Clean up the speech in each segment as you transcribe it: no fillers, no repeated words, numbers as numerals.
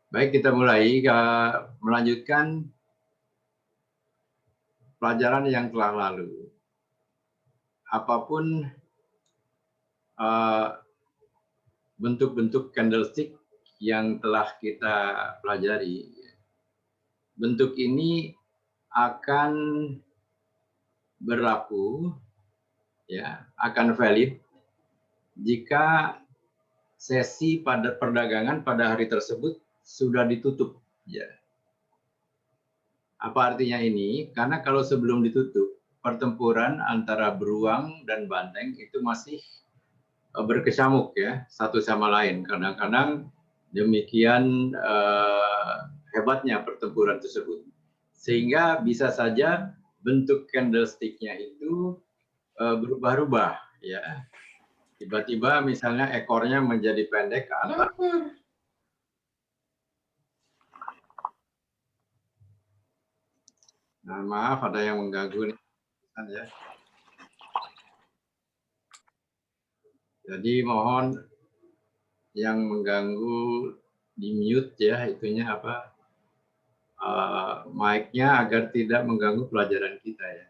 Baik, kita mulai melanjutkan pelajaran yang telah lalu. Apapun bentuk-bentuk candlestick yang telah kita pelajari, bentuk ini akan berlaku, ya, akan valid jika sesi pada perdagangan pada hari tersebut sudah ditutup. Ya. Apa artinya ini? Karena kalau sebelum ditutup, pertempuran antara beruang dan banteng itu masih berkecamuk, ya, satu sama lain. Kadang-kadang demikian hebatnya pertempuran tersebut. Sehingga bisa saja bentuk candlestick-nya itu berubah-ubah, ya. Tiba-tiba misalnya ekornya menjadi pendek ke atas. Nah, maaf ada yang mengganggu nih, ya. Jadi mohon yang mengganggu di mute, ya, itunya apa, mic-nya agar tidak mengganggu pelajaran kita, ya.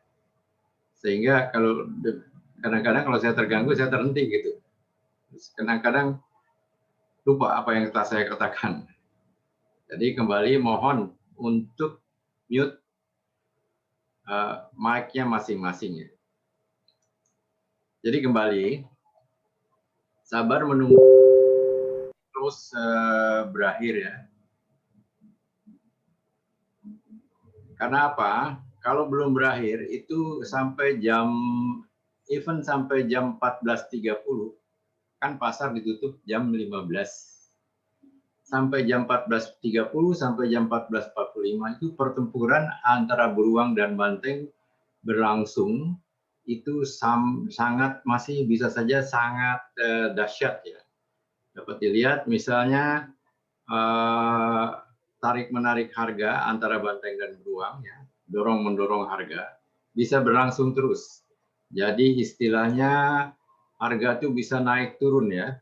Sehingga kalau kadang-kadang kalau saya terganggu saya terhenti gitu. Kadang-kadang lupa apa yang telah saya katakan. Jadi kembali mohon untuk mute mic-nya masing-masing, ya. Jadi kembali, sabar menunggu terus berakhir, ya. Karena apa? Kalau belum berakhir itu sampai even sampai jam 14.30 kan pasar ditutup jam 15. Sampai jam 14.30 sampai jam 14.45 itu pertempuran antara beruang dan banteng berlangsung. Itu sangat masih bisa saja sangat dahsyat, ya. Dapat dilihat misalnya tarik-menarik harga antara banteng dan beruang, ya, dorong-mendorong harga, bisa berlangsung terus. Jadi istilahnya harga itu bisa naik turun, ya.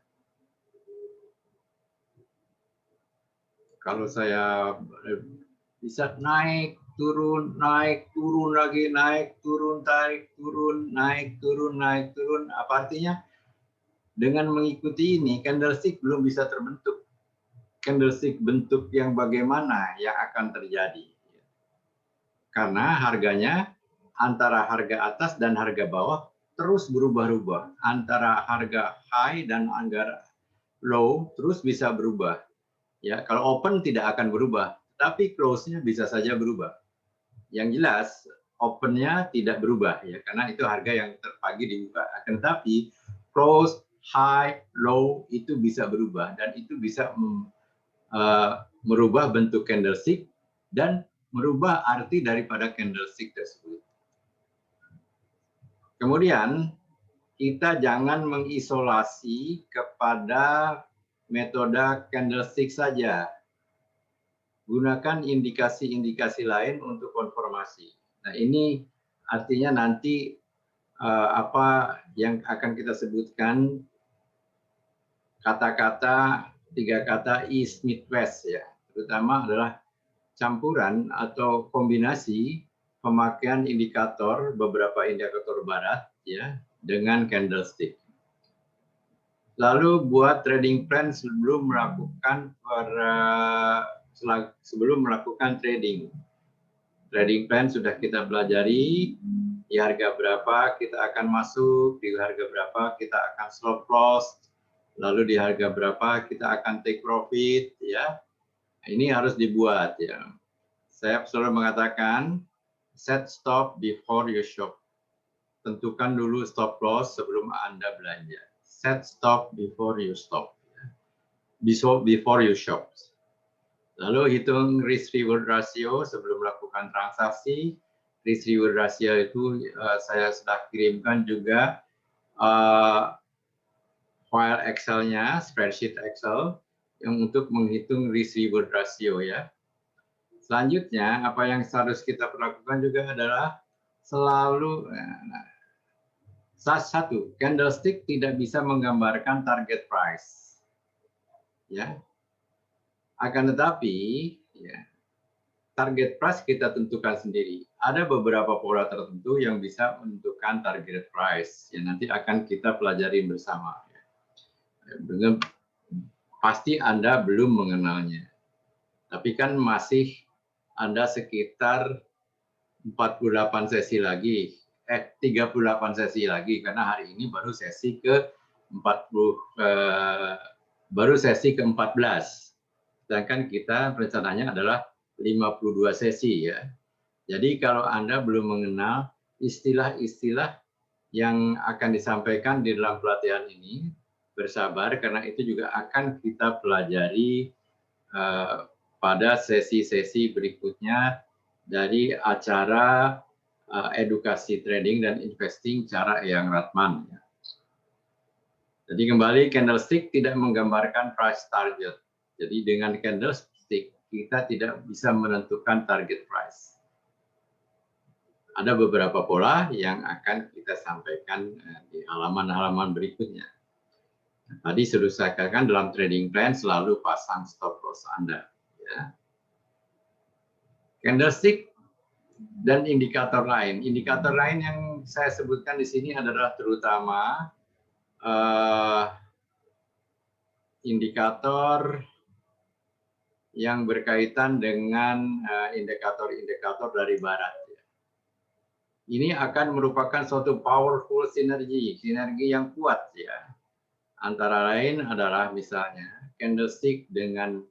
Kalau saya bisa naik turun lagi, naik turun, tarik turun, naik turun, naik turun. Apa artinya? Dengan mengikuti ini, candlestick belum bisa terbentuk. Candlestick bentuk yang bagaimana yang akan terjadi? Karena harganya antara harga atas dan harga bawah terus berubah-ubah. Antara harga high dan harga low terus bisa berubah. Ya, kalau open tidak akan berubah, tapi close-nya bisa saja berubah. Yang jelas open-nya tidak berubah, ya, karena itu harga yang terpagi dibuka. Akan tetapi close, high, low itu bisa berubah dan itu bisa merubah bentuk candlestick dan merubah arti daripada candlestick tersebut. Kemudian kita jangan mengisolasi kepada metode candlestick saja. Gunakan indikasi-indikasi lain untuk konfirmasi. Nah, ini artinya nanti apa yang akan kita sebutkan kata-kata, 3 kata East Midwest, ya. Terutama adalah campuran atau kombinasi pemakaian indikator, beberapa indikator barat, ya, dengan candlestick. Lalu buat trading plan sebelum melakukan trading. Trading plan sudah kita pelajari, di harga berapa kita akan masuk, di harga berapa kita akan stop loss, lalu di harga berapa kita akan take profit, ya. Ini harus dibuat, ya. Saya selalu mengatakan set stop before you shop. Tentukan dulu stop loss sebelum Anda belanja. Set stop before you stop. Before you shop. Lalu hitung risk reward ratio sebelum melakukan transaksi. Risk reward ratio itu saya sudah kirimkan juga file Excel-nya, spreadsheet Excel yang untuk menghitung risk reward ratio, ya. Selanjutnya apa yang harus kita lakukan juga adalah selalu satu, candlestick tidak bisa menggambarkan target price, ya. Akan tetapi, ya, target price kita tentukan sendiri. Ada beberapa pola tertentu yang bisa menentukan target price yang nanti akan kita pelajari bersama. Dengan pasti Anda belum mengenalnya, tapi kan masih Anda sekitar 48 sesi lagi, 38 sesi lagi, karena hari ini baru sesi ke 40, baru sesi ke-14. Sedangkan kita rencananya adalah 52 sesi ya. Jadi kalau Anda belum mengenal istilah-istilah yang akan disampaikan di dalam pelatihan ini, bersabar karena itu juga akan kita pelajari pada sesi-sesi berikutnya dari acara edukasi trading dan investing cara Eyang Ratman. Jadi kembali, candlestick tidak menggambarkan price target. Jadi dengan candlestick kita tidak bisa menentukan target price. Ada beberapa pola yang akan kita sampaikan di halaman-halaman berikutnya. Tadi sudah saya katakan dalam trading plan selalu pasang stop loss Anda. Ya. Candlestick dan indikator lain. Indikator lain yang saya sebutkan di sini adalah terutama indikator yang berkaitan dengan indikator-indikator dari barat. Ini akan merupakan suatu powerful sinergi yang kuat ya. Antara lain adalah misalnya candlestick dengan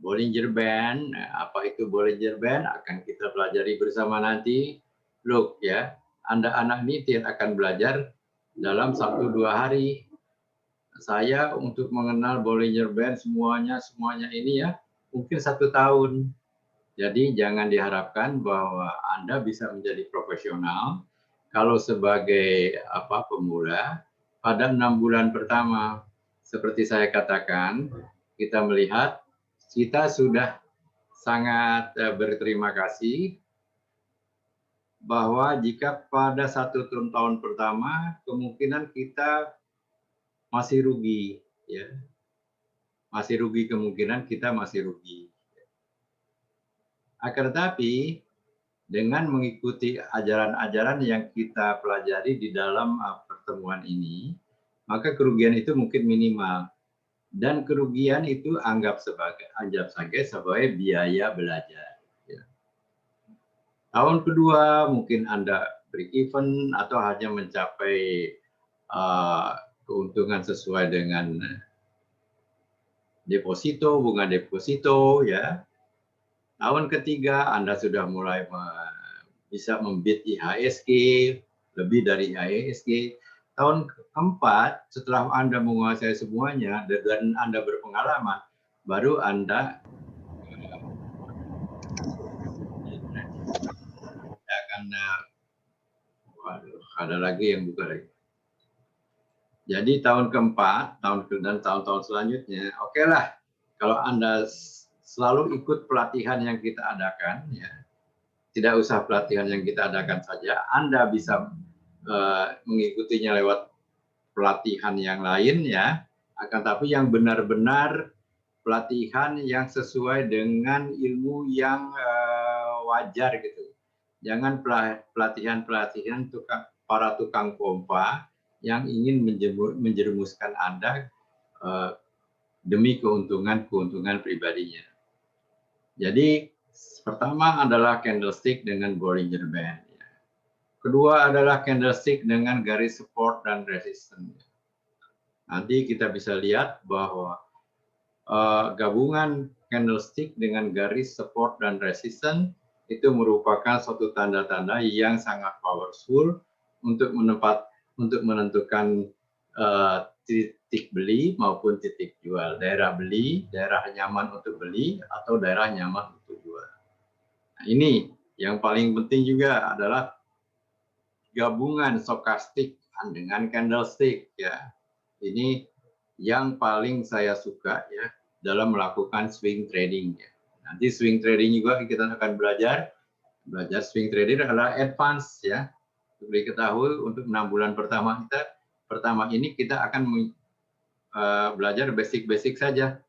Bollinger Band. Apa itu Bollinger Band akan kita pelajari bersama nanti. Look ya, anak-anak ini tidak akan belajar dalam 1-2 hari. Saya untuk mengenal Bollinger Band semuanya ini ya mungkin 1 tahun. Jadi jangan diharapkan bahwa Anda bisa menjadi profesional kalau sebagai pemula pada 6 bulan pertama. Seperti saya katakan, kita melihat kita sudah sangat berterima kasih bahwa jika pada 1 tahun pertama kemungkinan kita masih rugi, ya, masih rugi, kemungkinan kita masih rugi. Akan tetapi dengan mengikuti ajaran-ajaran yang kita pelajari di dalam pertemuan ini, maka kerugian itu mungkin minimal. Dan kerugian itu anggap saja sebagai biaya belajar. Ya. Tahun kedua mungkin Anda break even atau hanya mencapai keuntungan sesuai dengan deposito, bunga deposito, ya. Tahun ketiga Anda sudah mulai bisa membid IHSG, lebih dari IHSG. Tahun keempat, setelah Anda menguasai semuanya dan Anda berpengalaman, baru Anda akan, ada lagi yang buka lagi. Jadi tahun keempat, dan tahun-tahun selanjutnya, oke lah, kalau Anda selalu ikut pelatihan yang kita adakan, ya, tidak usah pelatihan yang kita adakan saja, Anda bisa mengikutinya lewat pelatihan yang lain ya, akan tapi yang benar-benar pelatihan yang sesuai dengan ilmu yang wajar gitu. Jangan pelatihan para tukang pompa yang ingin menjerumuskan Anda demi keuntungan pribadinya. Jadi pertama adalah candlestick dengan Bollinger Band. Kedua adalah candlestick dengan garis support dan resistance. Nanti kita bisa lihat bahwa gabungan candlestick dengan garis support dan resistance itu merupakan suatu tanda-tanda yang sangat powerful untuk menentukan titik beli maupun titik jual. Daerah beli, daerah nyaman untuk beli, atau daerah nyaman untuk jual. Nah, ini yang paling penting juga adalah gabungan stokastik dengan candlestick ya. Ini yang paling saya suka ya dalam melakukan swing trading ya. Nanti swing trading juga kita akan belajar swing trading adalah advance ya. Untuk diketahui untuk 6 bulan pertama ini kita akan belajar basic saja.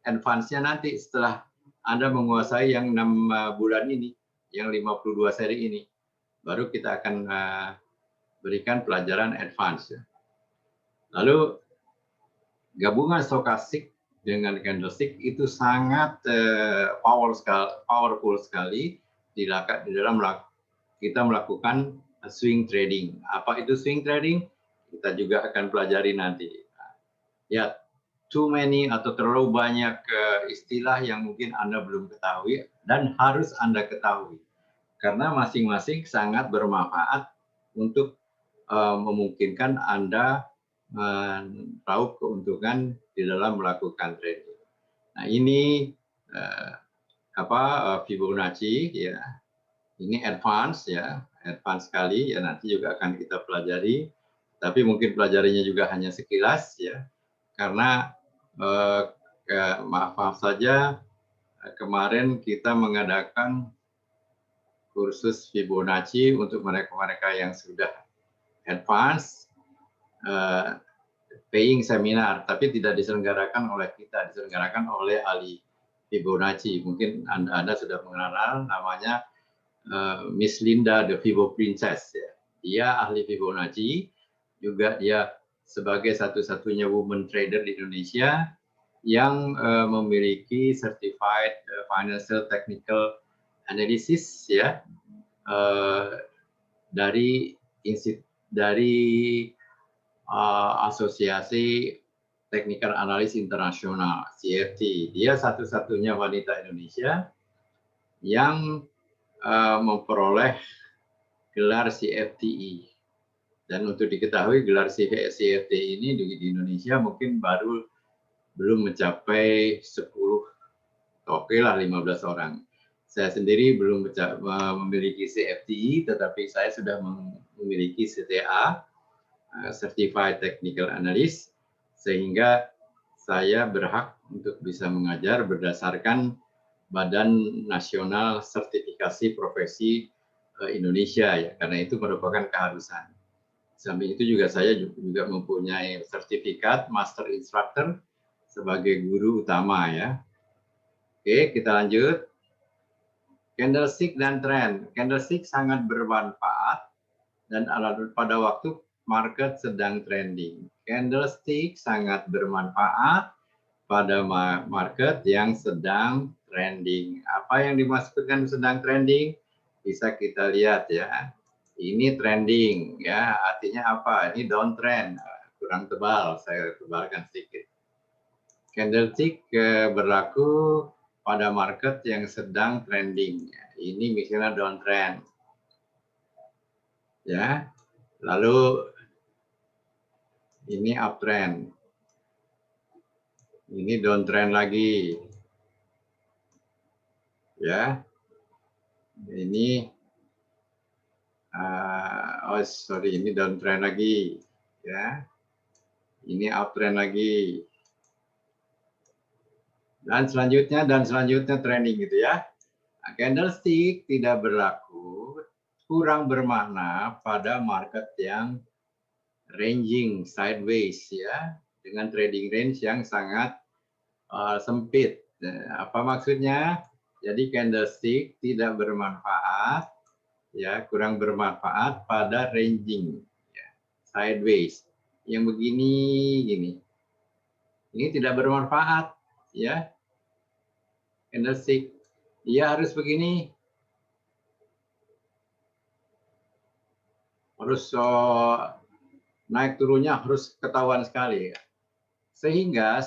advance-nya nanti setelah Anda menguasai yang 6 bulan ini, yang 52 seri ini. Baru kita akan berikan pelajaran advance. Lalu gabungan stokastik dengan candlestick itu sangat powerful sekali di dalam kita melakukan swing trading. Apa itu swing trading? Kita juga akan pelajari nanti. Ya, too many atau terlalu banyak istilah yang mungkin Anda belum ketahui dan harus Anda ketahui. Karena masing-masing sangat bermanfaat untuk memungkinkan Anda meraup keuntungan di dalam melakukan trading. Nah, ini Fibonacci ya. Ini advance ya, advance sekali ya, nanti juga akan kita pelajari. Tapi mungkin pelajarinya juga hanya sekilas ya. Karena maaf saja kemarin kita mengadakan kursus Fibonacci untuk mereka-mereka yang sudah advance, paying seminar, tapi tidak diselenggarakan oleh kita, diselenggarakan oleh ahli Fibonacci. Mungkin Anda sudah mengenal namanya Miss Linda the Fibo Princess. Ya. Dia ahli Fibonacci, juga dia sebagai satu-satunya woman trader di Indonesia yang memiliki Certified Financial Technical Analysis ya dari Asosiasi Technical Analysis Internasional CFT. Dia satu-satunya wanita Indonesia yang memperoleh gelar CFTI. Dan untuk diketahui gelar CFTI ini di Indonesia mungkin belum mencapai 10, oke lah 15 orang. Saya sendiri belum memiliki CFTI, tetapi saya sudah memiliki CTA, Certified Technical Analyst, sehingga saya berhak untuk bisa mengajar berdasarkan Badan Nasional Sertifikasi Profesi Indonesia ya, karena itu merupakan keharusan. Samping itu juga saya juga mempunyai sertifikat Master Instructor sebagai guru utama ya. Oke, kita lanjut. Candlestick dan trend. Candlestick sangat bermanfaat dan pada waktu market sedang trending. Candlestick sangat bermanfaat pada market yang sedang trending. Apa yang dimaksudkan sedang trending? Bisa kita lihat ya. Ini trending ya, artinya apa? Ini downtrend, kurang tebal, saya tebalkan sedikit. Candlestick berlaku pada market yang sedang trending. Ini misalnya downtrend. Ya. Lalu ini uptrend. Ini downtrend lagi. Ya. Ini ini downtrend lagi. Ya. Ini uptrend lagi. Dan selanjutnya trending gitu ya. Nah, candlestick tidak berlaku, kurang bermakna pada market yang ranging sideways ya, dengan trading range yang sangat sempit. Apa maksudnya? Jadi candlestick tidak bermanfaat ya, kurang bermanfaat pada ranging ya, sideways. Yang begini gini. Ini tidak bermanfaat ya. Candlestick dia harus begini. Harus naik turunnya harus ketahuan sekali. Sehingga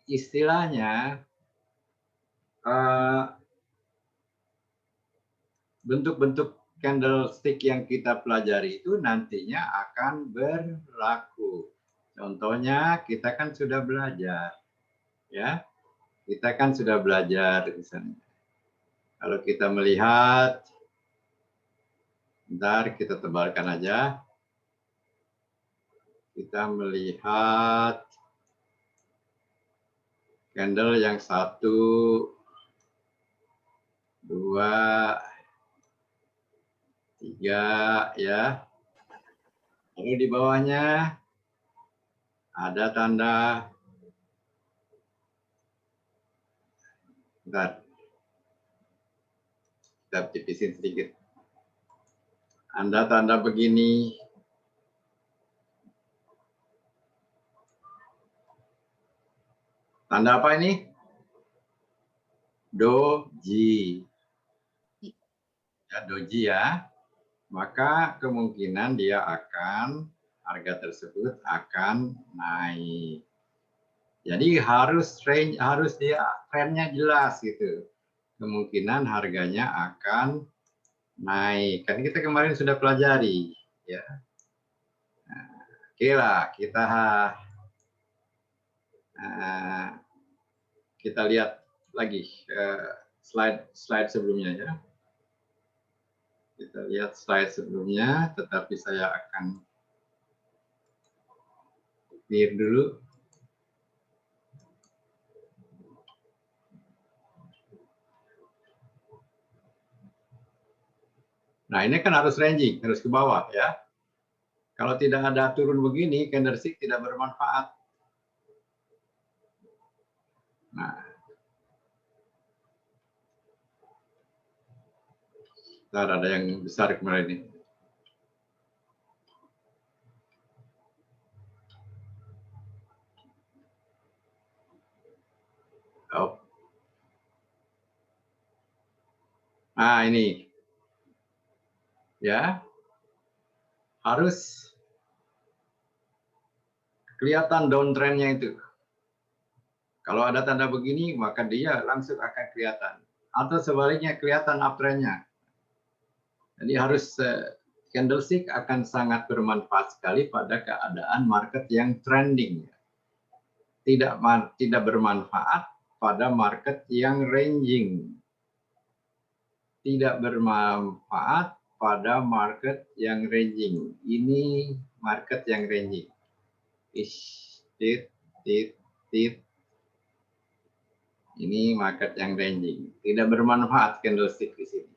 istilahnya bentuk-bentuk candlestick yang kita pelajari itu nantinya akan berlaku. Contohnya kita kan sudah belajar. Ya. Kita kan sudah belajar misalnya. Kalau kita melihat, bentar kita tebalkan aja. Kita melihat candle yang 1, 2, 3 ya. Lalu di bawahnya ada tanda Bentar. Kita tipisin sedikit. Tanda begini. Tanda apa ini? Doji. Ya, doji ya. Maka kemungkinan dia akan, harga tersebut akan naik. Jadi harus dia trennya jelas gitu. Kemungkinan harganya akan naik. Kan kita kemarin sudah pelajari, ya. Nah, oke lah, kita lihat lagi slide sebelumnya ya. Kita lihat slide sebelumnya, tetapi saya akan clear dulu. Nah, ini kan harus ranging, harus ke bawah ya. Kalau tidak ada turun begini, candlestick tidak bermanfaat. Nah, ada yang besar kemarin ini. Oh. Nah, ini. Ya. Harus kelihatan downtrend-nya itu. Kalau ada tanda begini, maka dia langsung akan kelihatan. Atau sebaliknya kelihatan uptrend-nya. Jadi harus candlestick akan sangat bermanfaat sekali pada keadaan market yang trending. Tidak bermanfaat pada market yang ranging. Tidak bermanfaat pada market yang ranging. Ini market yang ranging. Ini market yang ranging. Tidak bermanfaat candlestick di sini.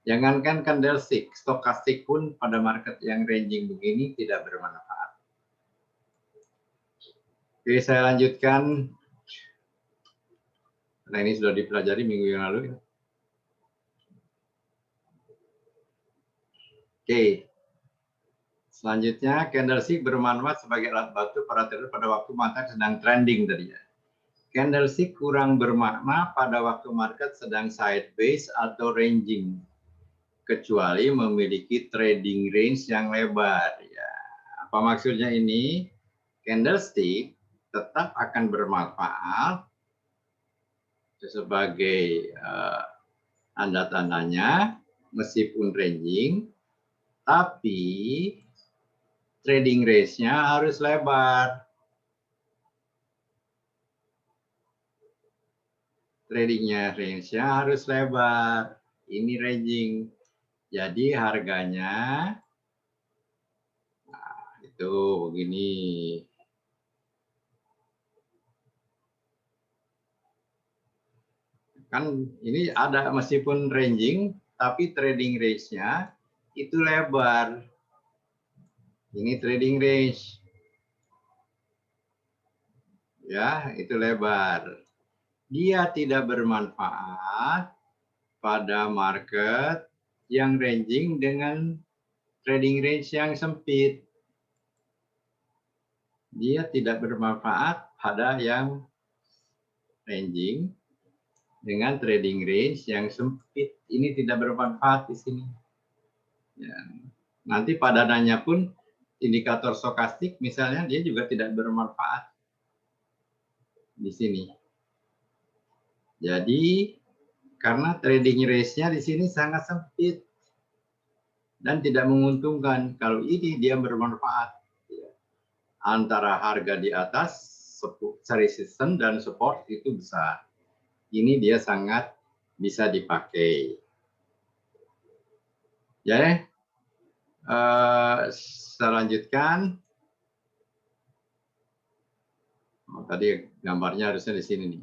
Jangankan candlestick, stokastik pun pada market yang ranging begini tidak bermanfaat. Oke, saya lanjutkan. Nah, ini sudah dipelajari minggu yang lalu. Oke. Selanjutnya, candlestick bermanfaat sebagai alat bantu para trader pada waktu market sedang trending tadi ya. Candlestick kurang bermakna pada waktu market sedang sideways atau ranging, kecuali memiliki trading range yang lebar. Ya. Apa maksudnya ini? Candlestick tetap akan bermanfaat sebagai tanda-tandanya meskipun ranging, tapi trading range-nya harus lebar. Tradingnya range-nya harus lebar. Ini ranging. Jadi harganya nah, itu begini. Kan ini ada meskipun ranging, tapi trading range-nya itu lebar. Ini trading range. Ya, itu lebar. Dia tidak bermanfaat pada market yang ranging dengan trading range yang sempit. Dia tidak bermanfaat pada yang ranging dengan trading range yang sempit. Ini tidak bermanfaat di sini. Ya. Nanti padanannya pun indikator stokastik misalnya dia juga tidak bermanfaat di sini. Jadi karena trading range-nya di sini sangat sempit dan tidak menguntungkan. Kalau ini dia bermanfaat antara harga di atas resistance dan support itu besar. Ini dia sangat bisa dipakai. Ya, saya lanjutkan. Oh, tadi gambarnya harusnya di sini nih.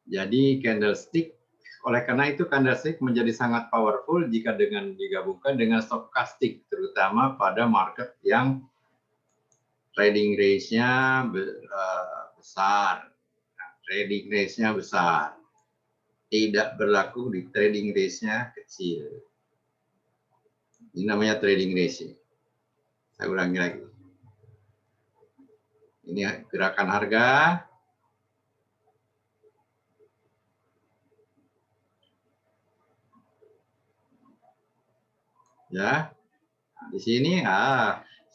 Jadi candlestick, oleh karena itu candlestick menjadi sangat powerful jika dengan digabungkan dengan stokastik, terutama pada market yang trading range-nya besar. Trading range-nya besar. tidak berlaku di trading range-nya kecil. Ini namanya trading range. Saya ulangi lagi. Ini gerakan harga. Ya, di sini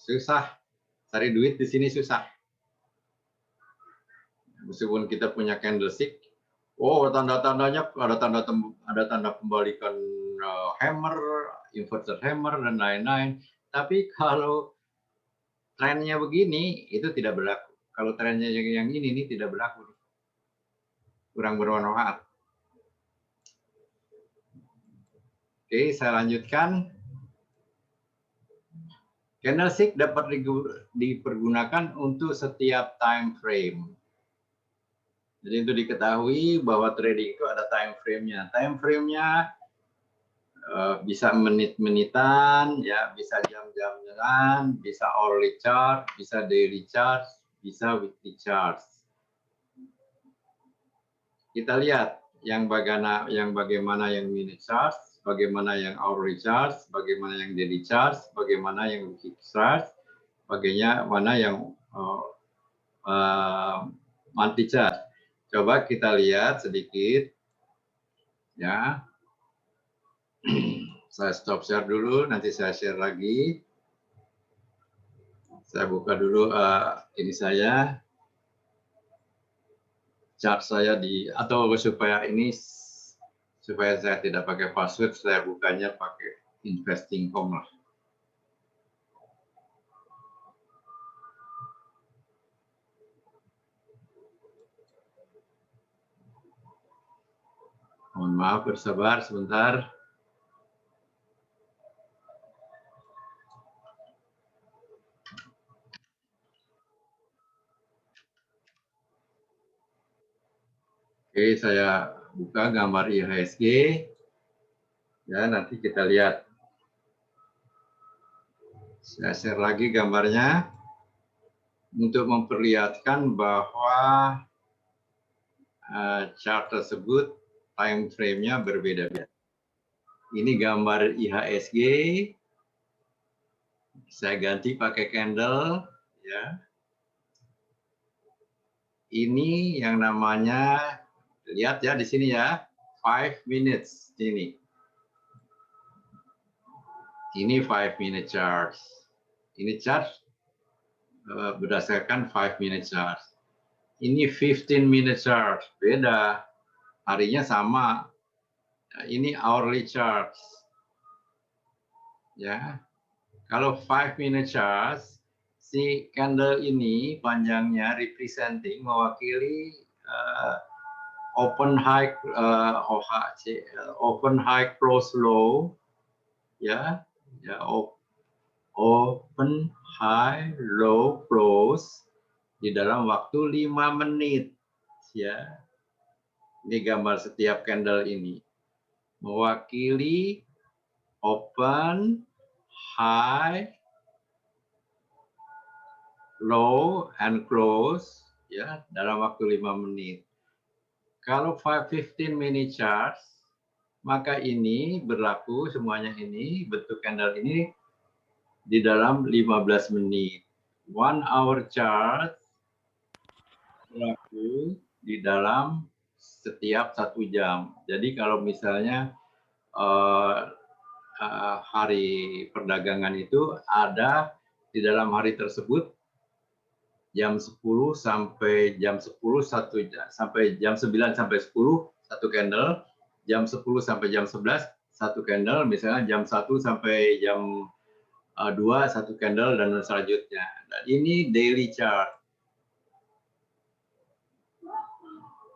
susah cari duit, di sini susah. Meskipun kita punya candlestick, tanda-tandanya ada tanda pembalikan hammer, inverted hammer dan lain-lain. Tapi kalau trennya begini, itu tidak berlaku. Kalau trennya yang ini tidak berlaku. Kurang bermanfaat. Oke, saya lanjutkan. Candlestick dapat dipergunakan untuk setiap time frame. Jadi itu diketahui bahwa trading itu ada time frame-nya. Time frame-nya bisa menit-menitan, ya, bisa jam-jaman, bisa hourly chart, bisa daily chart, bisa weekly chart. Kita lihat yang bagaimana yang minute chart, bagaimana yang hourly chart, bagaimana yang daily chart, bagaimana yang weekly chart, bagaimana yang monthly chart. Coba kita lihat sedikit, ya. Saya stop share dulu, nanti saya share lagi. Saya buka dulu ini saya, chart saya atau supaya saya tidak pakai password, saya bukanya pakai investing.com lah. Mohon maaf, bersabar sebentar. Oke, saya buka gambar IHSG. Ya, nanti kita lihat. Saya share lagi gambarnya untuk memperlihatkan bahwa chart tersebut time frame-nya berbeda-beda. Ini gambar IHSG. Saya ganti pakai candle, ya. Ini yang namanya, lihat ya di sini ya, 5 minutes ini. Ini 5 minute chart. Ini chart berdasarkan 5 minute chart. Ini 15 minute chart, beda. Harinya sama. Ini hourly chart. Ya. Kalau 5 minute chart, si candle ini panjangnya representing, mewakili open high close low, ya, open high low close di dalam waktu 5 menit, ya. Ini gambar setiap candle ini mewakili open high low and close, ya, dalam waktu 5 menit. Kalau 15 minute chart, maka ini berlaku semuanya ini, bentuk candle ini di dalam 15 menit. 1 hour chart berlaku di dalam setiap 1 jam. Jadi kalau misalnya hari perdagangan itu ada di dalam hari tersebut jam 10 sampai jam 10 sampai jam 9 sampai 10 satu candle, jam 10 sampai jam 11 satu candle, misalnya jam 1 sampai jam 2 satu candle dan selanjutnya. Dan ini daily chart.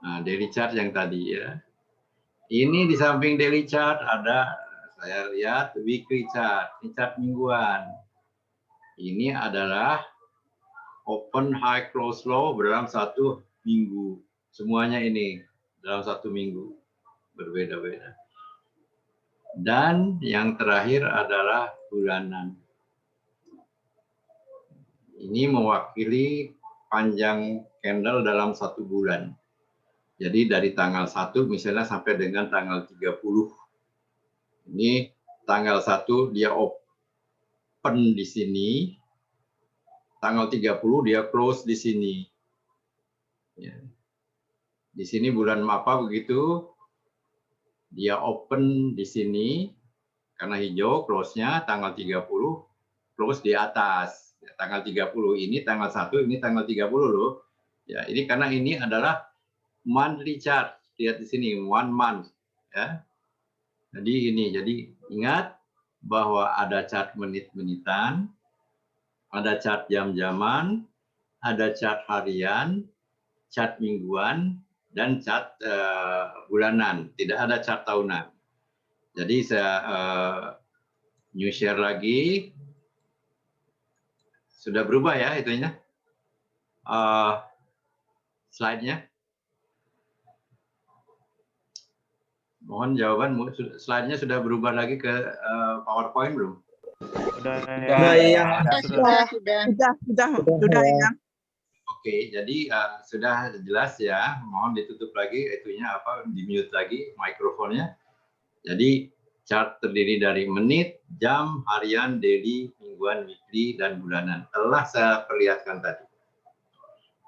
Nah, daily chart yang tadi ya. Ini di samping daily chart ada, saya lihat weekly chart, ini chart mingguan. Ini adalah open high close low dalam 1 minggu. Semuanya ini dalam 1 minggu berbeda-beda. Dan yang terakhir adalah bulanan. Ini mewakili panjang candle dalam 1 bulan. Jadi dari tanggal 1 misalnya sampai dengan tanggal 30. Ini tanggal 1 dia open di sini, tanggal 30 dia close di sini. Ya. Di sini bulan apa begitu, dia open di sini, karena hijau close-nya tanggal 30, close di atas. Ya, tanggal 30 ini tanggal 1, ini tanggal 30 loh. Ya, ini karena ini adalah monthly chart. Lihat di sini, 1 month. Ya. Jadi ini, jadi ingat bahwa ada chart menit-menitan, ada chart jam-jaman, ada chart harian, chart mingguan, dan chart bulanan. Tidak ada chart tahunan. Jadi saya new share lagi. Sudah berubah ya itunya. Slide-nya. Mohon jawaban, slide-nya sudah berubah lagi ke PowerPoint belum? Sudah ya. Oke, jadi sudah jelas ya. Mohon ditutup lagi itunya apa, di mute lagi mikrofonnya. Jadi chart terdiri dari menit, jam, harian, daily, mingguan, weekly, dan bulanan. Telah saya perlihatkan tadi.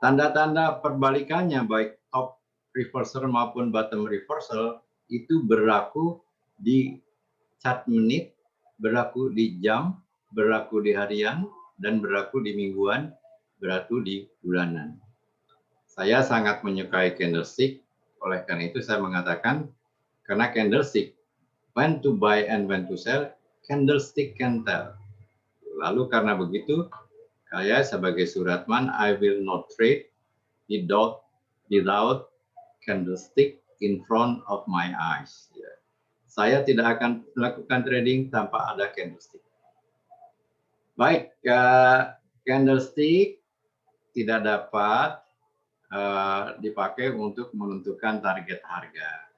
Tanda-tanda perbalikannya baik top reversal maupun bottom reversal itu berlaku di chart menit, berlaku di jam, berlaku di harian, dan berlaku di mingguan, berlaku di bulanan. Saya sangat menyukai candlestick, oleh karena itu saya mengatakan, karena candlestick, when to buy and when to sell, candlestick can tell. Lalu karena begitu, saya sebagai suratman, I will not trade without candlestick in front of my eyes. Saya tidak akan melakukan trading tanpa ada candlestick. Baik, candlestick tidak dapat dipakai untuk menentukan target harga.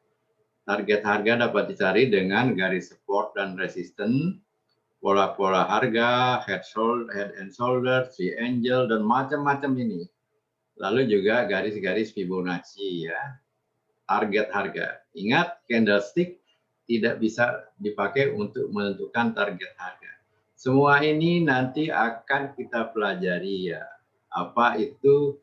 Target harga dapat dicari dengan garis support dan resistance, pola-pola harga, head and shoulder, triangle, dan macam-macam ini. Lalu juga garis-garis Fibonacci ya, target harga. Ingat, candlestick tidak bisa dipakai untuk menentukan target harga. Semua ini nanti akan kita pelajari ya. Apa itu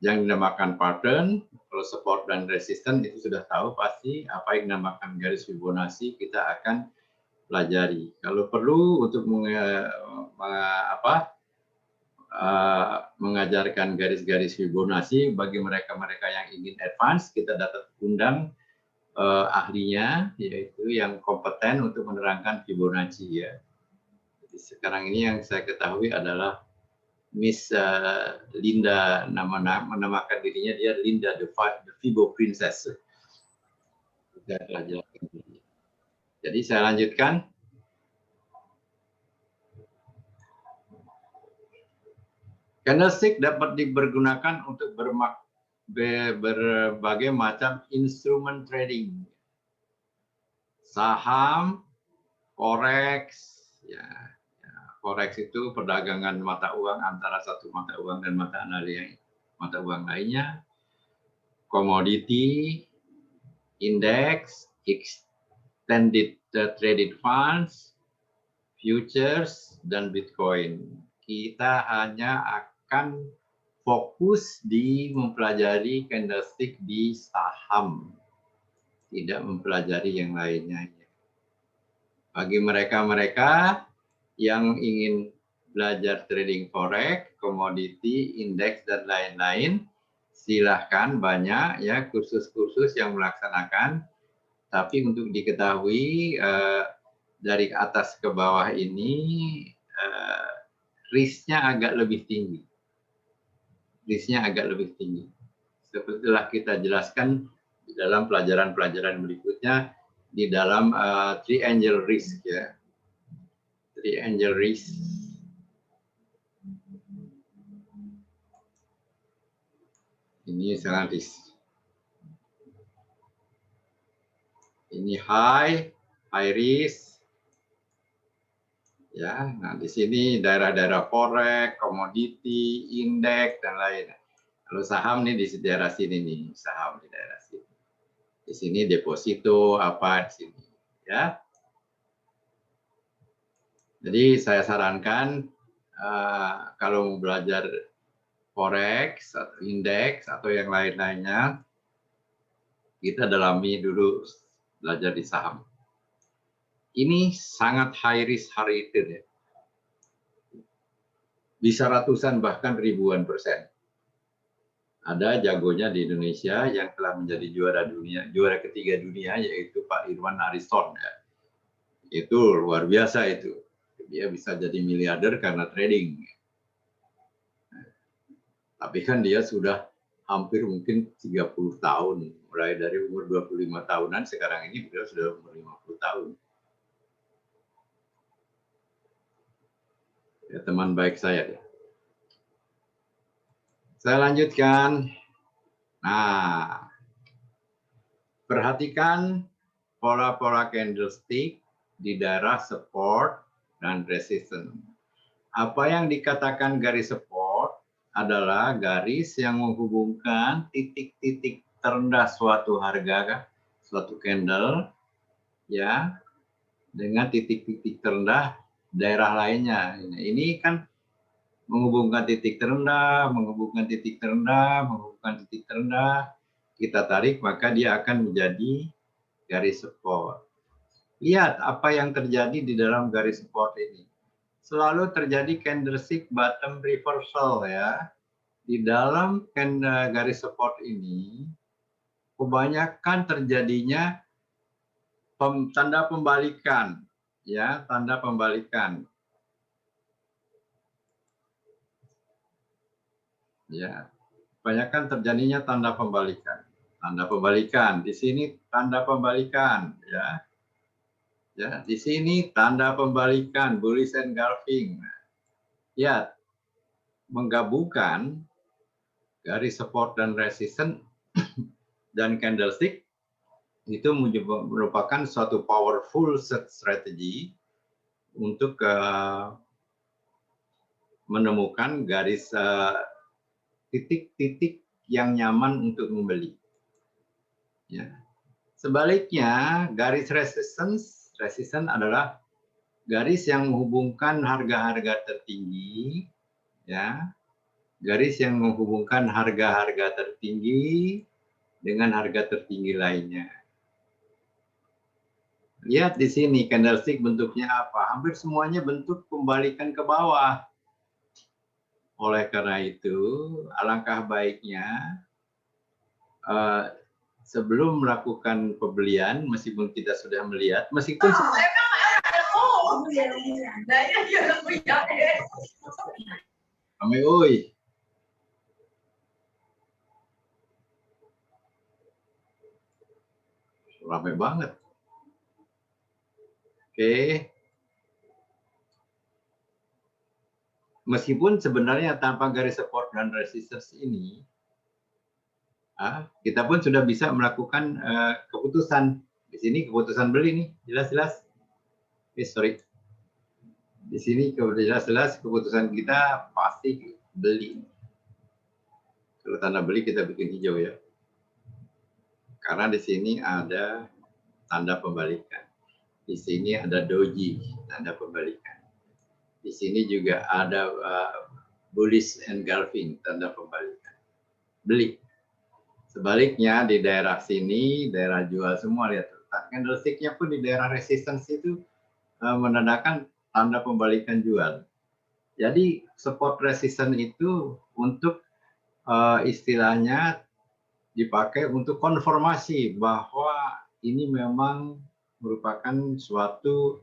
yang dinamakan pattern, kalau support dan resistance itu sudah tahu pasti. Apa yang dinamakan garis Fibonacci kita akan pelajari. Kalau perlu untuk mengajarkan garis-garis Fibonacci bagi mereka-mereka yang ingin advance, kita dapat undang ahlinya, yaitu yang kompeten untuk menerangkan Fibonacci ya. Jadi sekarang ini yang saya ketahui adalah Miss Linda, menamakan dirinya dia Linda the Fibo Princess. Jadi saya lanjutkan. Candlestick dapat dipergunakan untuk berbagai macam instrumen trading. Saham, forex, ya. Forex itu perdagangan mata uang antara satu mata uang dan mata uang lainnya. Komoditi, indeks, extended traded funds, futures, dan Bitcoin. Kita hanya akan fokus di mempelajari candlestick di saham, tidak mempelajari yang lainnya. Bagi mereka-mereka yang ingin belajar trading forex, komoditi, indeks, dan lain-lain, silahkan, banyak ya kursus-kursus yang melaksanakan. Tapi untuk diketahui dari atas ke bawah ini risknya agak lebih tinggi. Risknya agak lebih tinggi. Seperti telah kita jelaskan di dalam pelajaran-pelajaran berikutnya di dalam triangle risk ya. Triangle risk. Ini sangat risk. Ini high risk. Ya, nah di sini daerah-daerah forex, komoditi, indeks dan lain. Kalau saham nih di daerah sini nih, saham di daerah sini. Di sini deposito apa di sini, ya. Jadi saya sarankan kalau mau belajar forex, atau indeks atau yang lain-lainnya, kita dalami dulu belajar di saham. Ini sangat high risk, high return ya. Bisa ratusan bahkan ribuan persen. Ada jagonya di Indonesia yang telah menjadi juara ketiga dunia, yaitu Pak Irwan Ariston. Ya. Itu luar biasa itu. Dia bisa jadi miliarder karena trading. Tapi kan dia sudah hampir mungkin 30 tahun. Mulai dari umur 25 tahunan, sekarang ini beliau sudah umur 50 tahun. Ya, teman baik saya. Saya lanjutkan. Nah, perhatikan pola-pola candlestick di daerah support dan resistance. Apa yang dikatakan garis support adalah garis yang menghubungkan titik-titik terendah suatu harga, suatu candle, ya, dengan titik-titik terendah daerah lainnya. Ini kan menghubungkan titik terendah, menghubungkan titik terendah, menghubungkan titik terendah. Kita tarik, maka dia akan menjadi garis support. Lihat apa yang terjadi di dalam garis support ini. Selalu terjadi candlestick bottom reversal ya. Di dalam garis support ini, kebanyakan terjadinya tanda pembalikan. Ya, tanda pembalikan. Ya, kebanyakan terjadinya tanda pembalikan. Tanda pembalikan. Di sini tanda pembalikan. Ya. Ya, di sini tanda pembalikan, bullish engulfing. Ya, menggabungkan garis support dan resistance dan candlestick itu merupakan suatu powerful strategy untuk menemukan garis titik-titik yang nyaman untuk membeli. Ya. Sebaliknya, garis resistance adalah garis yang menghubungkan harga-harga tertinggi, ya, garis yang menghubungkan harga-harga tertinggi dengan harga tertinggi lainnya. Lihat di sini candlestick bentuknya apa? Hampir semuanya bentuk pembalikan ke bawah. Oleh karena itu, alangkah baiknya sebelum melakukan pembelian, meskipun kita sudah melihat, meskipun kami, oi, ramai banget. Oke. Meskipun sebenarnya tanpa garis support dan resistance ini, kita pun sudah bisa melakukan keputusan. Di sini keputusan beli nih, jelas-jelas. Sorry. Di sini jelas-jelas keputusan kita pasti beli. Kalau tanda beli kita bikin hijau ya. Karena di sini ada tanda pembalikan. Di sini ada doji, tanda pembalikan. Di sini juga ada bullish engulfing, tanda pembalikan. Beli. Sebaliknya di daerah sini, daerah jual semua, lihat. Candlestick-nya pun di daerah resistance itu menandakan tanda pembalikan jual. Jadi support resistance itu untuk istilahnya dipakai untuk konfirmasi bahwa ini memang merupakan suatu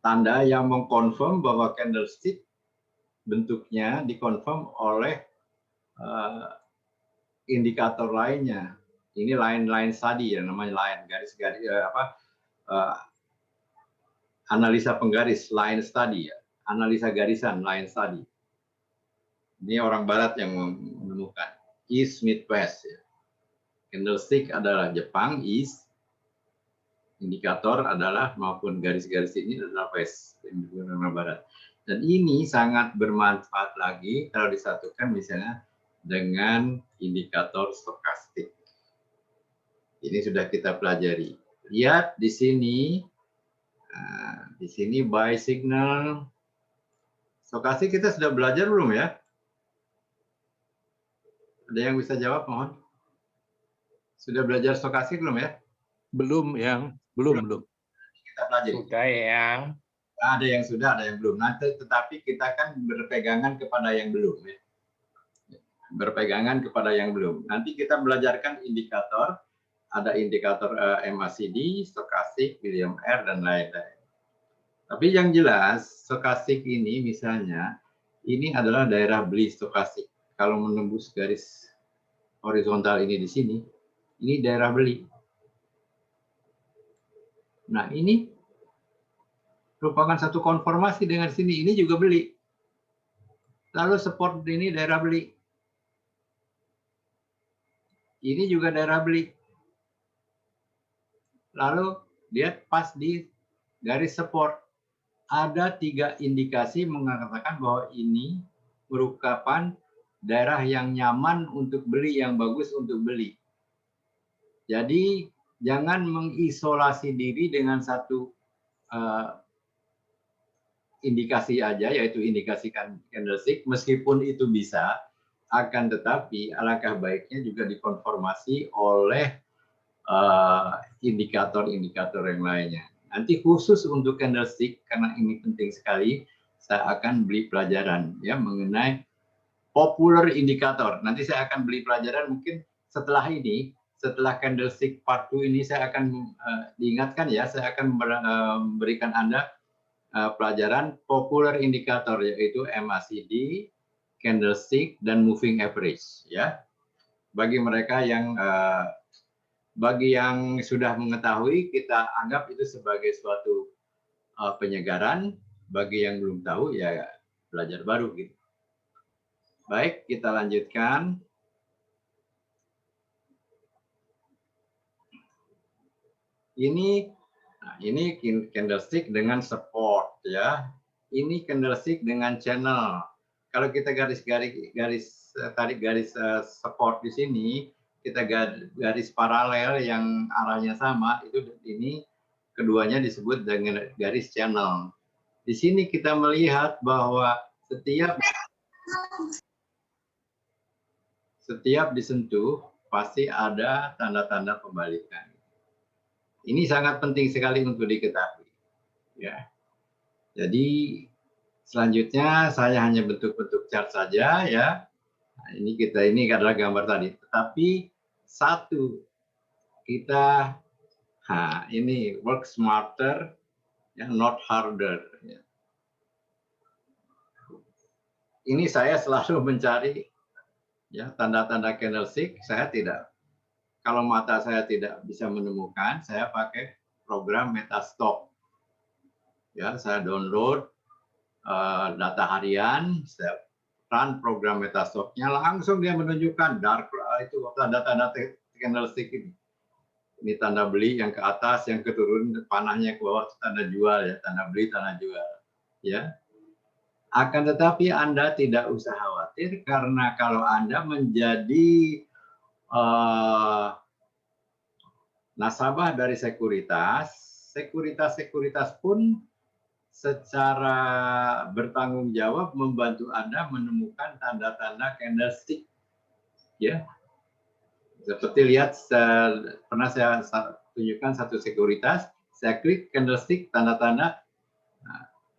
tanda yang mengkonfirm bahwa candlestick bentuknya dikonfirm oleh indikator lainnya. Ini line study ya, namanya line garis-garis analisa penggaris, line study ya, analisa garisan, line study. Ini orang Barat yang menemukan East Midwest ya. Candlestick adalah Jepang East, indikator adalah maupun garis-garis ini adalah west, barat. Dan ini sangat bermanfaat lagi kalau disatukan misalnya dengan indikator stokastik. Ini sudah kita pelajari. Lihat di sini buy signal. Stokastik kita sudah belajar belum ya? Ada yang bisa jawab mohon? Sudah belajar stokastik belum ya? Belum, yang belum. Kita pelajari. Sudah yang. Ada yang sudah, ada yang belum. Nanti tetapi kita kan berpegangan kepada yang belum ya. Berpegangan kepada yang belum. Nanti kita belajarkan indikator, ada indikator MACD, stokastik, William R dan lain-lain. Tapi yang jelas stokastik ini misalnya ini adalah daerah beli stokastik. Kalau menembus garis horizontal ini di sini, ini daerah beli. Nah, ini merupakan satu konformasi dengan sini, ini juga beli. Lalu support ini daerah beli. Ini juga daerah beli. Lalu lihat pas di garis support. Ada 3 indikasi mengatakan bahwa ini merupakan daerah yang nyaman untuk beli, yang bagus untuk beli. Jadi jangan mengisolasi diri dengan satu indikasi aja, yaitu indikasi candlestick, meskipun itu bisa, akan tetapi alangkah baiknya juga dikonfirmasi oleh indikator-indikator yang lainnya. Nanti khusus untuk candlestick, karena ini penting sekali, saya akan beli pelajaran ya mengenai popular indikator. Nanti saya akan beli pelajaran mungkin setelah ini, setelah candlestick part 2 ini saya akan diingatkan ya, saya akan memberikan Anda pelajaran popular indikator, yaitu MACD, candlestick, dan moving average ya. Bagi mereka yang sudah mengetahui, kita anggap itu sebagai suatu penyegaran. Bagi yang belum tahu ya belajar baru gitu. Baik, kita lanjutkan. Ini candlestick dengan support ya. Ini candlestick dengan channel. Kalau kita tarik garis support di sini, kita garis paralel yang arahnya sama, itu ini keduanya disebut dengan garis channel. Di sini kita melihat bahwa setiap disentuh pasti ada tanda-tanda pembalikan. Ini sangat penting sekali untuk diketahui. Ya. Jadi selanjutnya saya hanya bentuk-bentuk chart saja ya. Nah, ini adalah gambar tadi. Tetapi satu kita ini work smarter, ya, not harder. Ya. Ini saya selalu mencari ya tanda-tanda candlestick. Kalau mata saya tidak bisa menemukan, saya pakai program Metastock. Ya, saya download data harian, saya run program Metastock-nya, langsung dia menunjukkan itu tanda-tanda candlestick ini. Ini tanda beli yang ke atas, yang keturun panahnya ke bawah, tanda jual ya, tanda beli, tanda jual. Ya. Akan tetapi Anda tidak usah khawatir karena kalau Anda menjadi nasabah dari sekuritas pun secara bertanggung jawab membantu Anda menemukan tanda-tanda candlestick. Ya. Seperti lihat, pernah saya tunjukkan satu sekuritas, saya klik candlestick, tanda-tanda,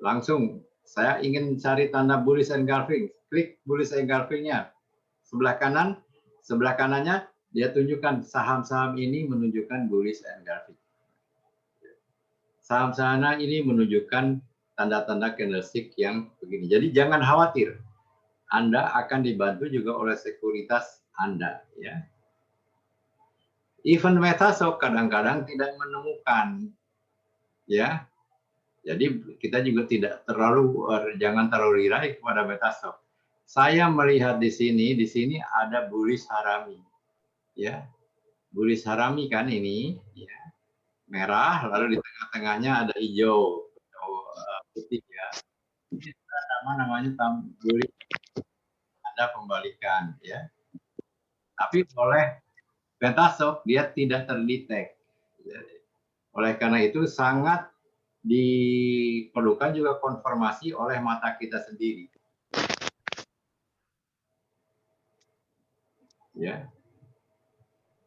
langsung saya ingin cari tanda bullish engulfing, klik bullish engulfing-nya. Sebelah kanannya dia tunjukkan saham-saham ini menunjukkan bullish engulfing. Saham-saham ini menunjukkan tanda-tanda candlestick yang begini. Jadi jangan khawatir, Anda akan dibantu juga oleh sekuritas Anda. Ya. Even Metastock kadang-kadang tidak menemukan, ya. Jadi kita juga jangan terlalu lirai kepada Metastock. Saya melihat di sini ada bullish harami, ya, bullish harami kan ini, ya. merah, lalu di tengah-tengahnya ada hijau atau putih ya. Ini namanya tambuli, ada pembalikan ya. Tapi oleh Pentasok dia tidak terdetek. Oleh karena itu sangat diperlukan juga konfirmasi oleh mata kita sendiri. Ya.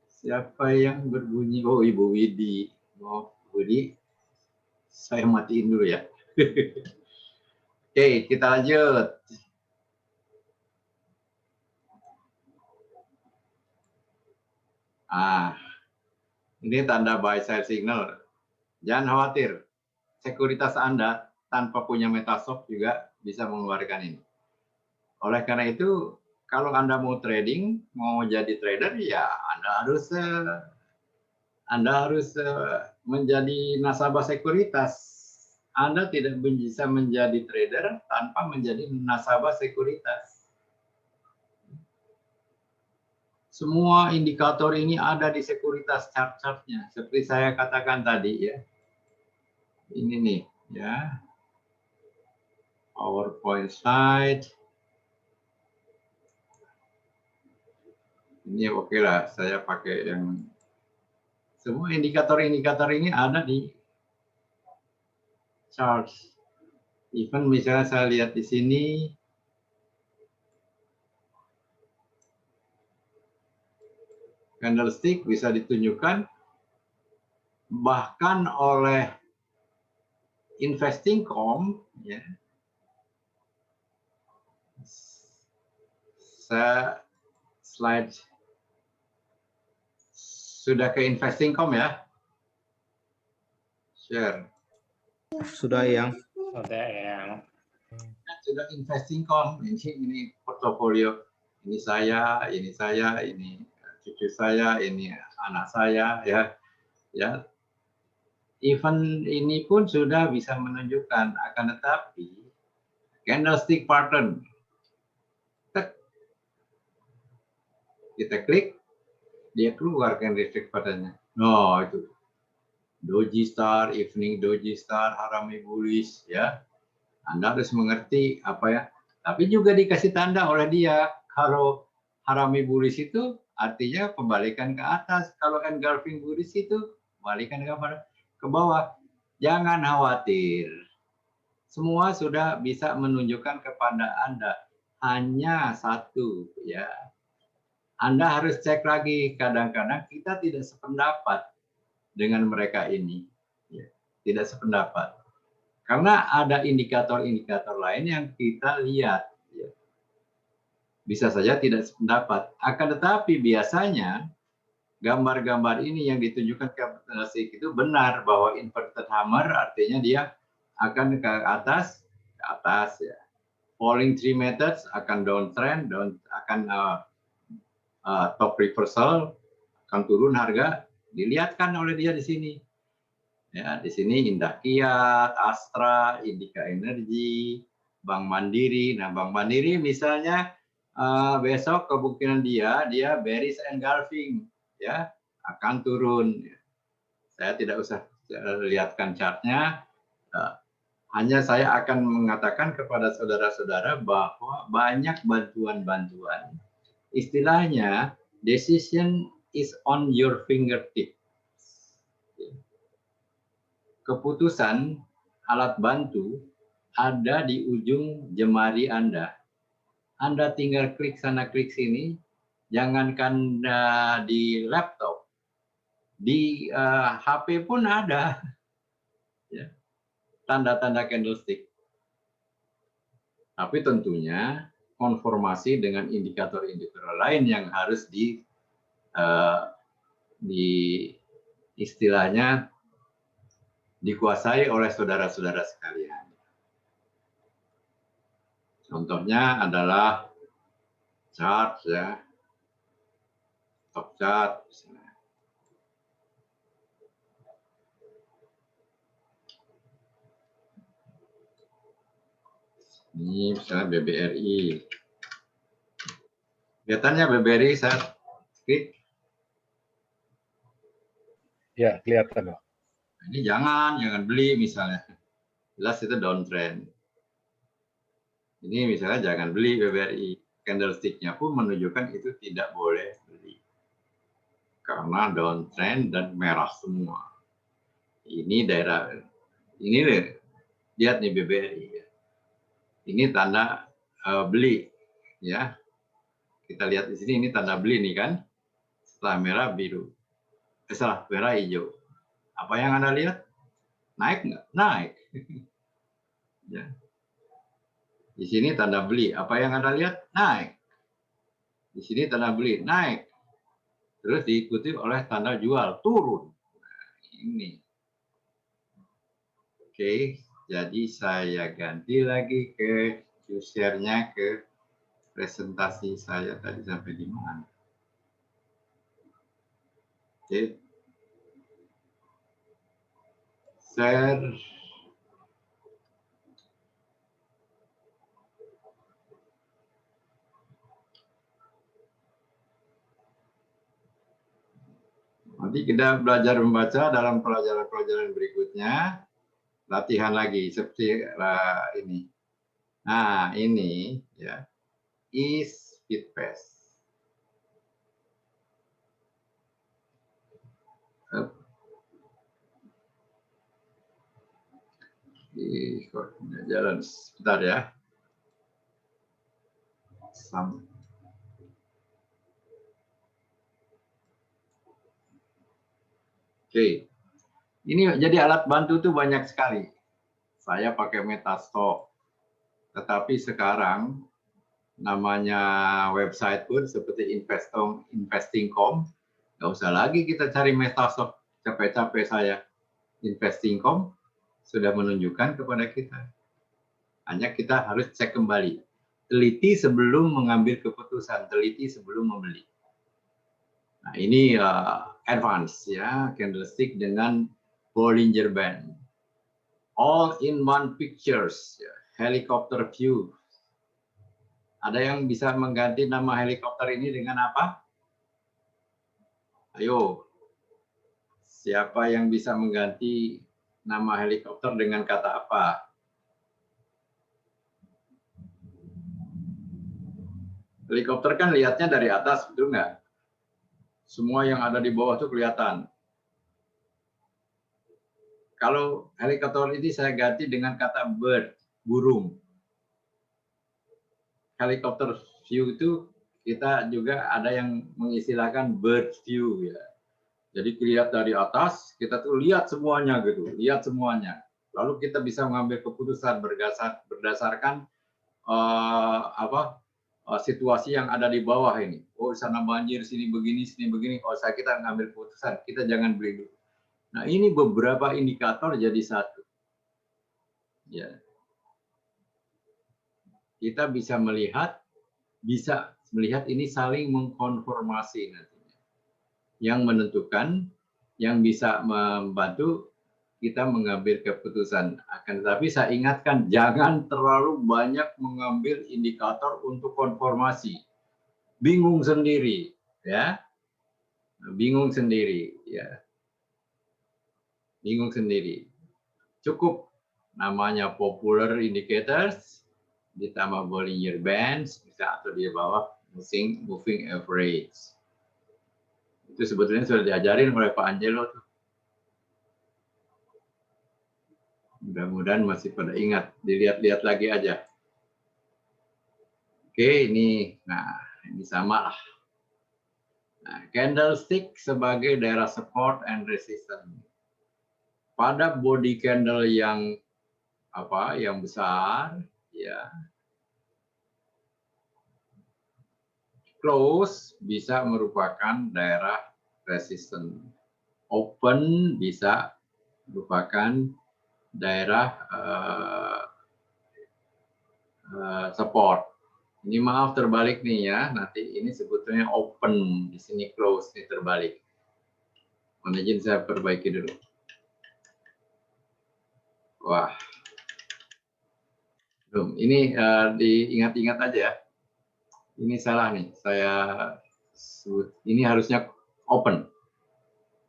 Siapa yang berbunyi? Oh, Ibu Widi. Oh, Widi. Saya matiin dulu ya. Oke, kita lanjut. Ini tanda buy side signal. Jangan khawatir. Sekuritas Anda tanpa punya Metasok juga bisa mengeluarkan ini. Oleh karena itu, kalau Anda mau trading, mau jadi trader, ya Anda harus menjadi nasabah sekuritas. Anda tidak bisa menjadi trader tanpa menjadi nasabah sekuritas. Semua indikator ini ada di sekuritas chart-chartnya. Seperti saya katakan tadi ya. Ini nih ya. PowerPoint slide. Ini oke lah, saya pakai yang semua indikator-indikator ini ada di chart. Even misalnya saya lihat di sini, candlestick bisa ditunjukkan bahkan oleh Investing.com ya. Saya slide sudah ke Investing.com ya. Share. Sudah yang. Sudah Investing.com, ini portofolio. Ini saya, ini cucu saya, ini anak saya ya. Ya. Event ini pun sudah bisa menunjukkan, akan tetapi candlestick pattern. Kita klik, dia keluar candlestick patternnya. No, itu Doji Star, Evening Doji Star, Harami Bullish ya. Anda harus mengerti apa ya. Tapi juga dikasih tanda oleh dia kalau Harami Bullish itu artinya pembalikan ke atas. Kalau engulfing Bullish itu pembalikan ke bawah. Jangan khawatir. Semua sudah bisa menunjukkan kepada Anda. Hanya satu ya. Anda harus cek lagi. Kadang-kadang kita tidak sependapat dengan mereka ini. Ya, tidak sependapat. Karena ada indikator-indikator lain yang kita lihat. Ya. Bisa saja tidak sependapat. Akan tetapi biasanya gambar-gambar ini yang ditunjukkan ke itu benar bahwa inverted hammer artinya dia akan ke atas ya. Falling three methods akan downtrend, akan top reversal, akan turun harga, dilihatkan oleh dia di sini. Ya, di sini Indah Kiat, Astra, Indika Energi, Bank Mandiri. Nah, Bank Mandiri misalnya besok kemungkinan dia bearish engulfing, ya akan turun. Saya tidak usah lihatkan chartnya. Hanya saya akan mengatakan kepada saudara-saudara bahwa banyak bantuan-bantuan. Istilahnya, decision is on your fingertip. Keputusan alat bantu ada di ujung jemari Anda. Anda tinggal klik sana, klik sini. Jangankan di laptop, di HP pun ada. Ya. Tanda-tanda candlestick. Tapi tentunya konformasi dengan indikator-indikator lain yang harus di istilahnya dikuasai oleh saudara-saudara sekalian. Contohnya adalah chart ya, top chart. Ini misalnya BBRI. Kelihatannya BBRI saya klik. Ya, kelihatan. Ini jangan beli misalnya. Jelas itu downtrend. Ini misalnya jangan beli BBRI. Candlestick-nya pun menunjukkan itu tidak boleh beli. Karena downtrend dan merah semua. Ini daerah, ini deh, lihat nih BBRI. Ini tanda beli, ya. Kita lihat di sini, ini tanda beli nih kan. Setelah merah biru, setelah merah hijau. Apa yang Anda lihat? Naik nggak? Naik. Ya. Di sini tanda beli. Apa yang Anda lihat? Naik. Di sini tanda beli. Naik. Terus diikuti oleh tanda jual. Turun. Nah, ini. Oke. Jadi saya ganti lagi ke share-nya ke presentasi saya tadi sampai di mana. Oke. Share. Nanti kita belajar membaca dalam pelajaran-pelajaran berikutnya. Latihan lagi seperti ini. Nah, ini ya. Is speed pass. Kok jalan sebentar ya. Oke. Ini jadi alat bantu tuh banyak sekali. Saya pakai Metastock. Tetapi sekarang namanya website pun seperti investing.com, nggak usah lagi kita cari Metastock. Capek-capek saya. Investing.com sudah menunjukkan kepada kita. Hanya kita harus cek kembali. Teliti sebelum mengambil keputusan, teliti sebelum membeli. Nah, ini advance ya, candlestick dengan Bollinger Band. All in one pictures, ya, helicopter view. Ada yang bisa mengganti nama helikopter ini dengan apa? Ayo, siapa yang bisa mengganti nama helikopter dengan kata apa? Helikopter kan lihatnya dari atas, betul nggak? Semua yang ada di bawah itu kelihatan. Kalau helikopter ini saya ganti dengan kata bird, burung. Helikopter view itu kita juga ada yang mengistilahkan bird view ya. Jadi lihat dari atas, kita tuh lihat semuanya gitu, lihat semuanya. Lalu kita bisa mengambil keputusan berdasarkan situasi yang ada di bawah ini. Oh, sana banjir, sini begini. Oh, kita ngambil keputusan, kita jangan beli dulu. Nah, ini beberapa indikator jadi satu. Ya. Kita bisa melihat ini saling mengkonformasi nantinya. Yang menentukan, yang bisa membantu kita mengambil keputusan. Akan tetapi saya ingatkan, jangan terlalu banyak mengambil indikator untuk konformasi. Bingung sendiri, ya. Bingung sendiri, ya. Bingung sendiri. Cukup namanya popular indicators, ditambah Bollinger Bands, bisa atau di bawah moving average. Itu sebetulnya sudah diajarin oleh Pak Angelo tuh. Mudah-mudahan masih pada ingat, dilihat-lihat lagi aja. Oke, ini sama lah. Nah, candlestick sebagai daerah support and resistance. Pada body candle yang besar, ya, close bisa merupakan daerah resistance. Open bisa merupakan daerah support. Ini maaf terbalik nih ya, nanti ini sebetulnya open, di sini close, ini terbalik. Mohon izin saya perbaiki dulu. Wah, belum. Ini diingat-ingat aja ya. Ini salah nih, saya sebut. Ini harusnya open.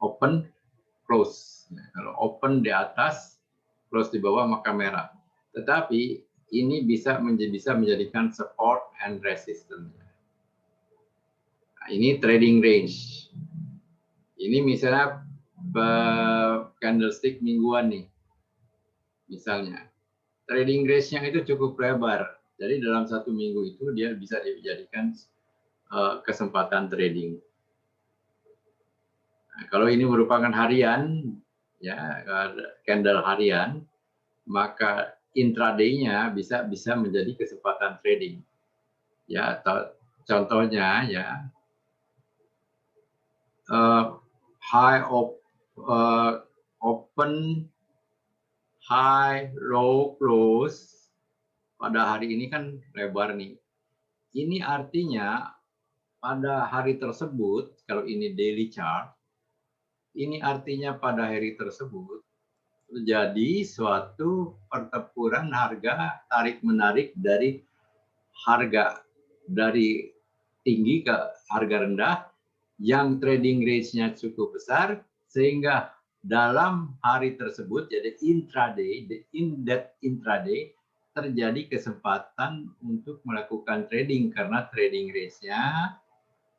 Open, close. Kalau open di atas, close di bawah maka merah. Tetapi ini bisa menjadikan support and resistance. Nah, ini trading range. Ini misalnya candlestick mingguan nih. Misalnya. Trading range-nya itu cukup lebar. Jadi dalam satu minggu itu dia bisa dijadikan kesempatan trading. Nah, kalau ini merupakan harian, ya candle harian, maka intraday-nya bisa menjadi kesempatan trading. Ya, contohnya ya open, high, low, close. Pada hari ini kan lebar nih. Ini artinya pada hari tersebut, kalau ini daily chart, ini artinya pada hari tersebut terjadi suatu pertempuran harga tarik-menarik dari harga dari tinggi ke harga rendah yang trading range-nya cukup besar sehingga dalam hari tersebut jadi intraday, in that intraday terjadi kesempatan untuk melakukan trading karena trading range-nya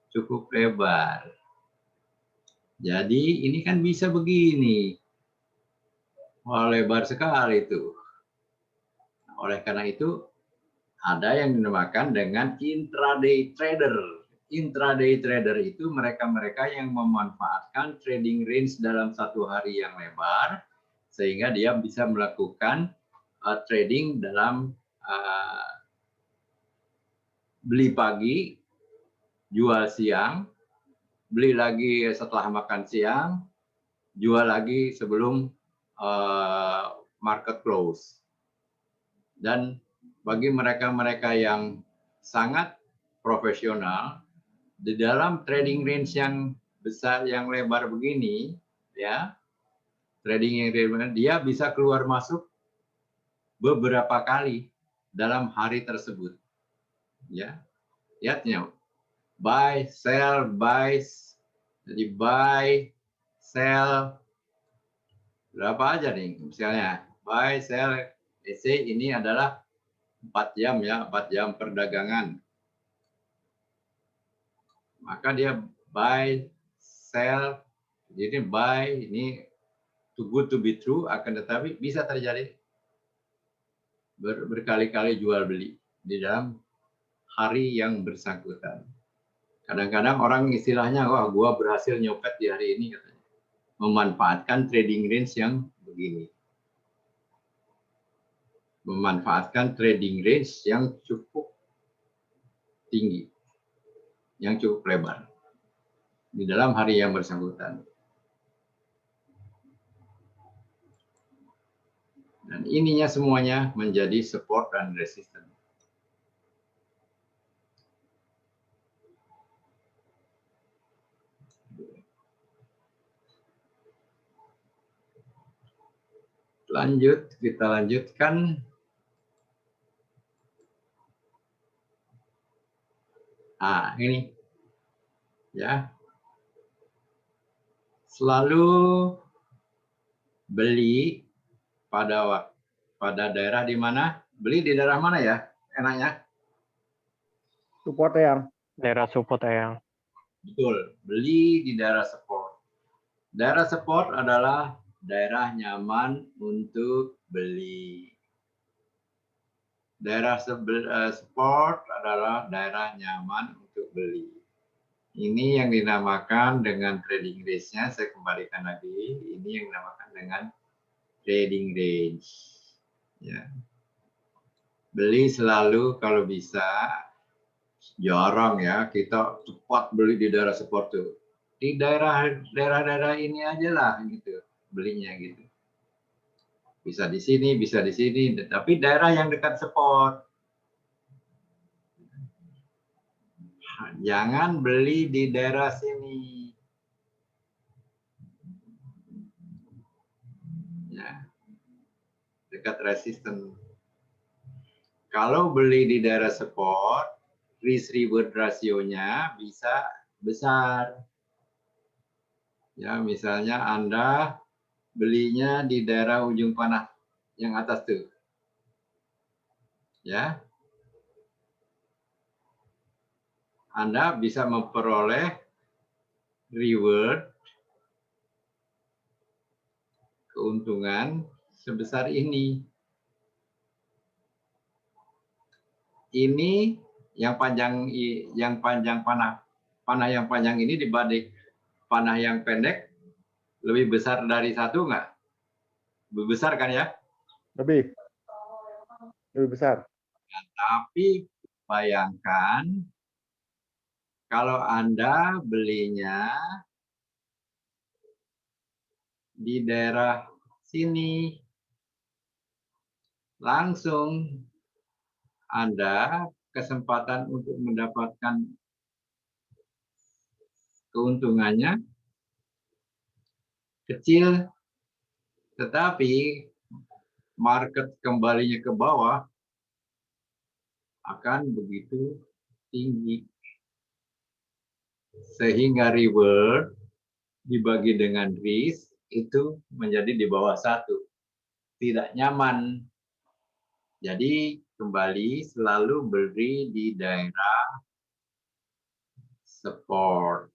cukup lebar. Jadi ini kan bisa begini. Wah, lebar sekali itu. Oleh karena itu ada yang dinamakan dengan intraday trader. Intraday trader itu mereka-mereka yang memanfaatkan trading range dalam satu hari yang lebar sehingga dia bisa melakukan trading dalam beli pagi, jual siang, beli lagi setelah makan siang, jual lagi sebelum market close. Dan bagi mereka-mereka yang sangat profesional di dalam trading range yang besar, yang lebar begini, ya, trading yang lebar, dia bisa keluar masuk beberapa kali dalam hari tersebut. Ya, lihatnya, buy, sell, buy, jadi buy, sell, berapa aja nih, misalnya buy, sell, ini adalah 4 jam ya, 4 jam perdagangan. Maka dia buy, sell, jadi buy ini too good to be true, akan tetapi bisa terjadi berkali-kali jual beli di dalam hari yang bersangkutan. Kadang-kadang orang istilahnya, wah gua berhasil nyopet di hari ini katanya. Memanfaatkan trading range yang begini. Memanfaatkan trading range yang cukup tinggi, yang cukup lebar di dalam hari yang bersangkutan. Dan ininya semuanya menjadi support dan resistance. Lanjut, kita lanjutkan. Ini ya. Selalu beli pada daerah di mana? Beli di daerah mana ya? Enaknya? Support yang. Daerah support yang. Betul, beli di daerah support. Daerah support adalah daerah nyaman untuk beli. Daerah support adalah daerah nyaman untuk beli. Ini yang dinamakan dengan trading range-nya, saya kembalikan lagi. Ini yang dinamakan dengan trading range. Ya. Beli selalu kalau bisa, jarang ya kita cepat beli di daerah support tuh. Di daerah-daerah ini aja lah gitu, belinya gitu. Bisa di sini, tapi daerah yang dekat support. Jangan beli di daerah sini. Ya. Dekat resisten. Kalau beli di daerah support, risk reward rasionya bisa besar. Ya, misalnya Anda belinya di daerah ujung panah yang atas tuh. Ya. Anda bisa memperoleh reward keuntungan sebesar ini. Ini yang panjang panah yang panjang ini dibanding panah yang pendek lebih besar dari satu nggak? Lebih besar kan ya? Lebih besar. Tapi bayangkan kalau Anda belinya di daerah sini, langsung Anda kesempatan untuk mendapatkan keuntungannya kecil, tetapi market kembalinya ke bawah akan begitu tinggi. Sehingga reward dibagi dengan risk itu menjadi di bawah 1. Tidak nyaman. Jadi kembali selalu beli di daerah support.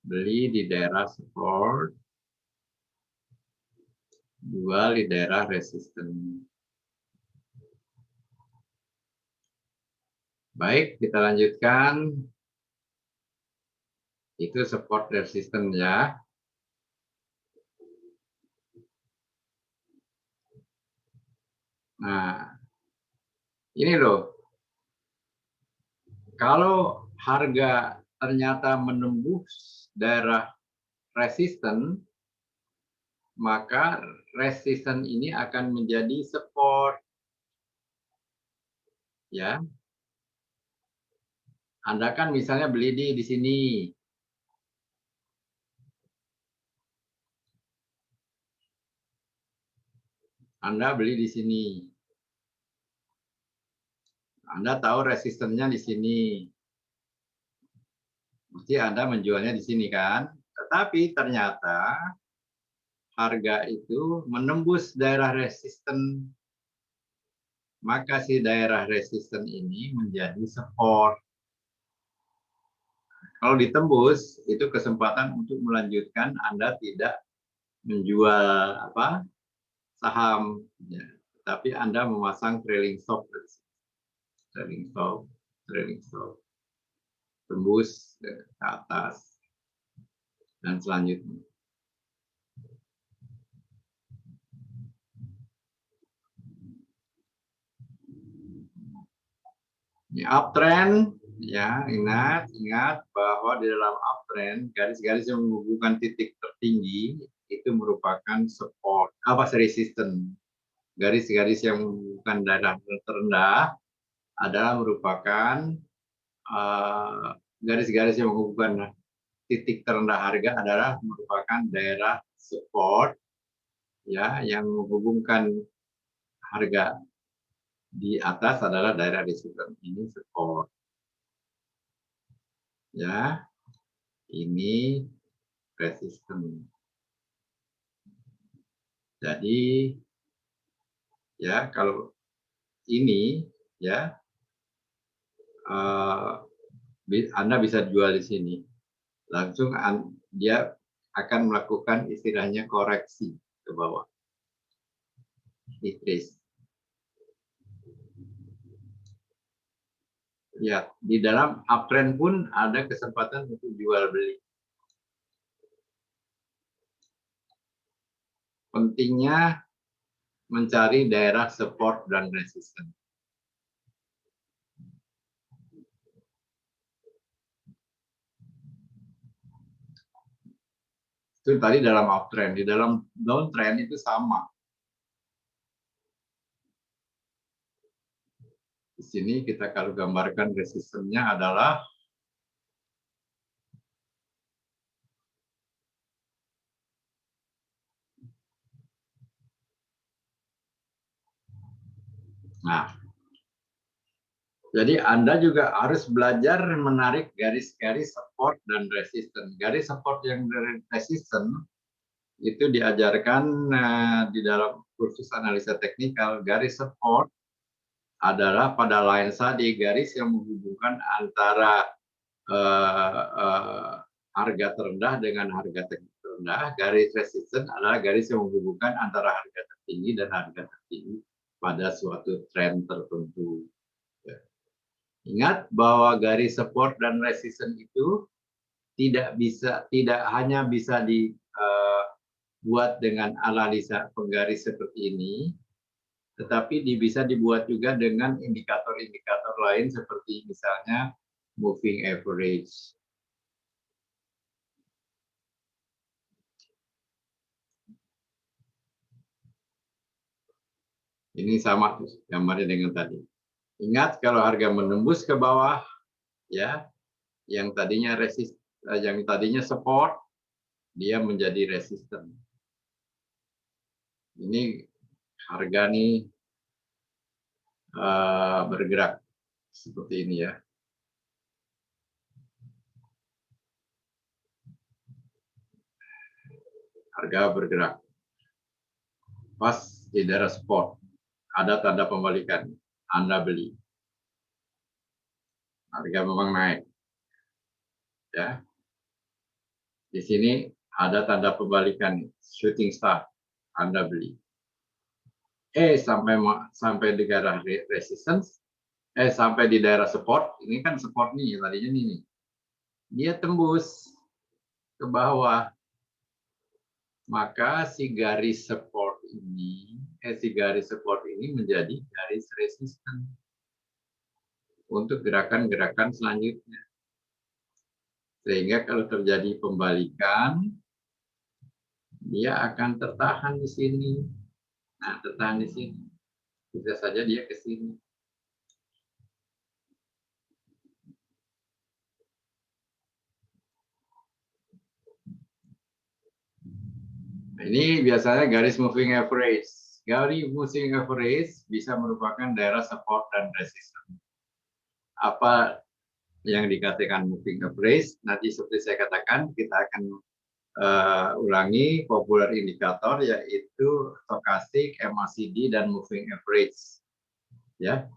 Beli di daerah support, jual di daerah resisten. Baik, kita lanjutkan. Itu support resisten ya. Nah, ini loh. Kalau harga ternyata menembus daerah resisten, maka resisten ini akan menjadi support. Ya. Anda kan misalnya beli di sini. Anda beli di sini. Anda tahu resistennya di sini. Mesti Anda menjualnya di sini kan? Tetapi ternyata harga itu menembus daerah resisten. Maka si daerah resisten ini menjadi support. Kalau ditembus, itu kesempatan untuk melanjutkan Anda tidak menjual saham, ya. Tapi Anda memasang trailing stop, tembus ke atas dan selanjutnya. Ini uptrend, ya ingat bahwa di dalam uptrend garis-garis yang menghubungkan titik tertinggi itu merupakan support, resistance. Garis-garis yang menghubungkan daerah terendah adalah merupakan garis-garis yang menghubungkan titik terendah harga adalah merupakan daerah support, ya, yang menghubungkan harga di atas adalah daerah resistance. Ini support, ya, ini resistance. Jadi ya kalau ini ya Anda bisa jual di sini. Langsung dia akan melakukan istilahnya koreksi ke bawah. Decrease. Ya, di dalam uptrend pun ada kesempatan untuk jual beli. Pentingnya mencari daerah support dan resistance. Itu tadi dalam uptrend, di dalam downtrend itu sama. Di sini kita kalau gambarkan resistennya adalah jadi Anda juga harus belajar menarik garis-garis support support dan resistance. Garis support yang resistance itu diajarkan di dalam kursus analisa teknikal. Garis support adalah pada line tadi garis yang menghubungkan antara harga terendah dengan harga terendah. Garis resistance adalah garis yang menghubungkan antara harga tertinggi dan harga tertinggi pada suatu tren tertentu. Ingat bahwa garis support dan resistance itu tidak hanya bisa dibuat dengan analisa penggaris seperti ini, tetapi bisa dibuat juga dengan indikator-indikator lain seperti misalnya moving average. Ini sama gambarnya dengan tadi. Ingat kalau harga menembus ke bawah, ya, yang tadinya support, dia menjadi resisten. Ini harga nih bergerak seperti ini ya. Harga bergerak pas di daerah support, ada tanda pembalikan, Anda beli. Harga memang naik. Ya. Di sini ada tanda pembalikan, shooting star, Anda beli. Sampai di daerah resistance, sampai di daerah support, ini kan support nih, tadinya nih. Dia tembus ke bawah. Maka si garis support ini menjadi garis resisten untuk gerakan-gerakan selanjutnya. Sehingga kalau terjadi pembalikan, dia akan tertahan di sini. Nah, tertahan di sini. Bisa saja dia ke sini. Nah, ini biasanya garis moving average. Garis moving average bisa merupakan daerah support dan resistance. Apa yang dikatakan moving average? Nanti seperti saya katakan, kita akan ulangi popular indikator yaitu stochastic, MACD, dan moving average. Ya,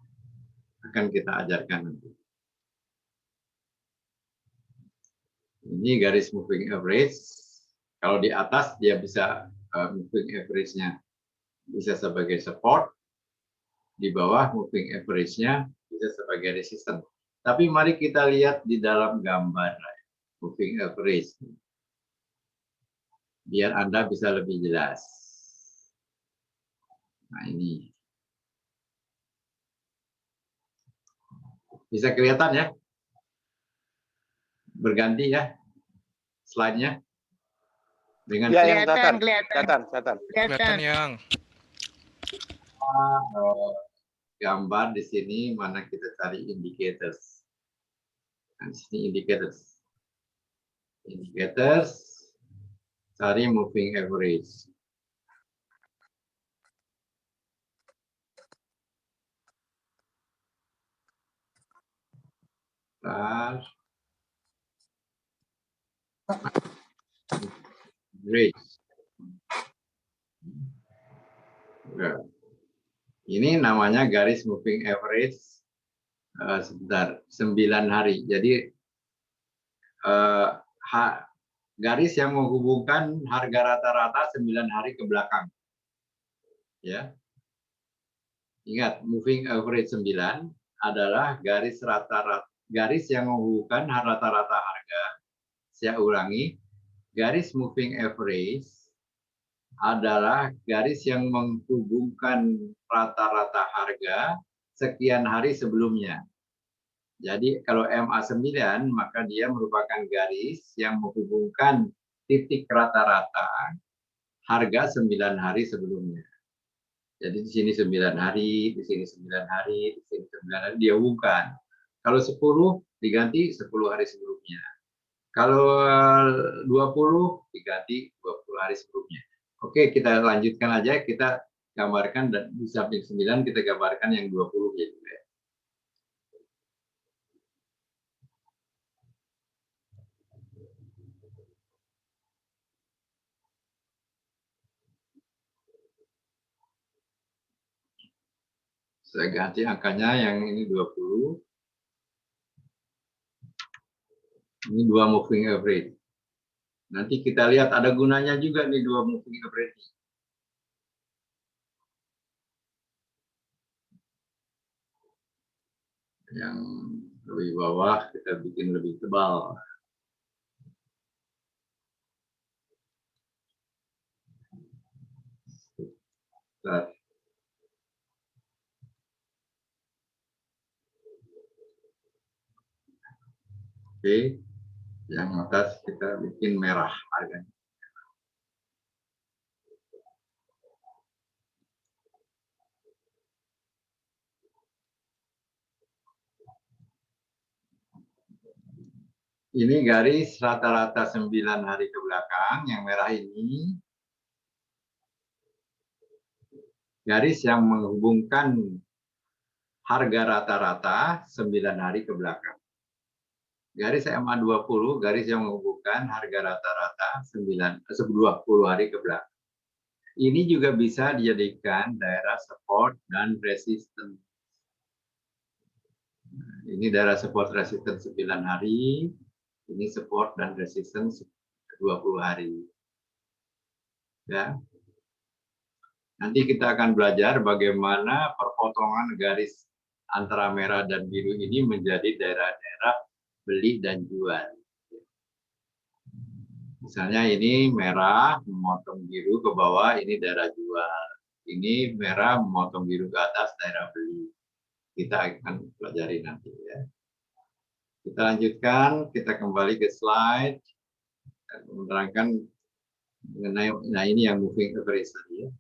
akan kita ajarkan nanti. Ini garis moving average. Kalau di atas dia bisa moving average-nya bisa sebagai support, di bawah moving average-nya bisa sebagai resistance. Tapi mari kita lihat di dalam gambar moving average, biar Anda bisa lebih jelas. Nah ini bisa kelihatan ya, berganti ya slide-nya. Dengan ya, yang Kelihatan. Yang gambar di sini mana kita cari indicators. Nah, di sini indicators. Cari moving average. Ini namanya garis moving average sebentar 9 hari. Jadi garis yang menghubungkan harga rata-rata 9 hari ke belakang. Ya. Ingat, moving average 9 adalah garis rata-rata, garis yang menghubungkan rata-rata harga. Saya ulangi, garis moving average adalah garis yang menghubungkan rata-rata harga sekian hari sebelumnya. Jadi kalau MA9 maka dia merupakan garis yang menghubungkan titik rata-rata harga 9 hari sebelumnya. Jadi di sini 9 hari, di sini 9 hari, di sini 9 hari dia hubungkan. Kalau 10 diganti 10 hari sebelumnya. Kalau 20 diganti 20 hari sebelumnya. Oke, kita lanjutkan aja, kita gambarkan dan di samping 9 kita gambarkan yang 20 ya juga. Saya ganti angkanya yang ini 20. Ini 2 moving average. Nanti kita lihat ada gunanya juga nih 2 moving average. Yang lebih bawah kita bikin lebih tebal. Bentar. Oke, yang atas kita bikin merah harganya. Ini garis rata-rata 9 hari ke belakang, yang merah ini. Garis yang menghubungkan harga rata-rata 9 hari ke belakang. Garis MA 20, garis yang menghubungkan harga rata-rata 20 hari ke belakang. Ini juga bisa dijadikan daerah support dan resistance. Ini daerah support resistance 9 hari, ini support dan resistance 20 hari. Ya. Nanti kita akan belajar bagaimana perpotongan garis antara merah dan biru ini menjadi daerah-daerah beli dan jual. Misalnya ini merah memotong biru ke bawah, ini daerah jual. Ini merah memotong biru ke atas, daerah beli. Kita akan pelajari nanti ya. Kita lanjutkan, kita kembali ke slide menerangkan mengenai, nah ini yang moving average tadi ya.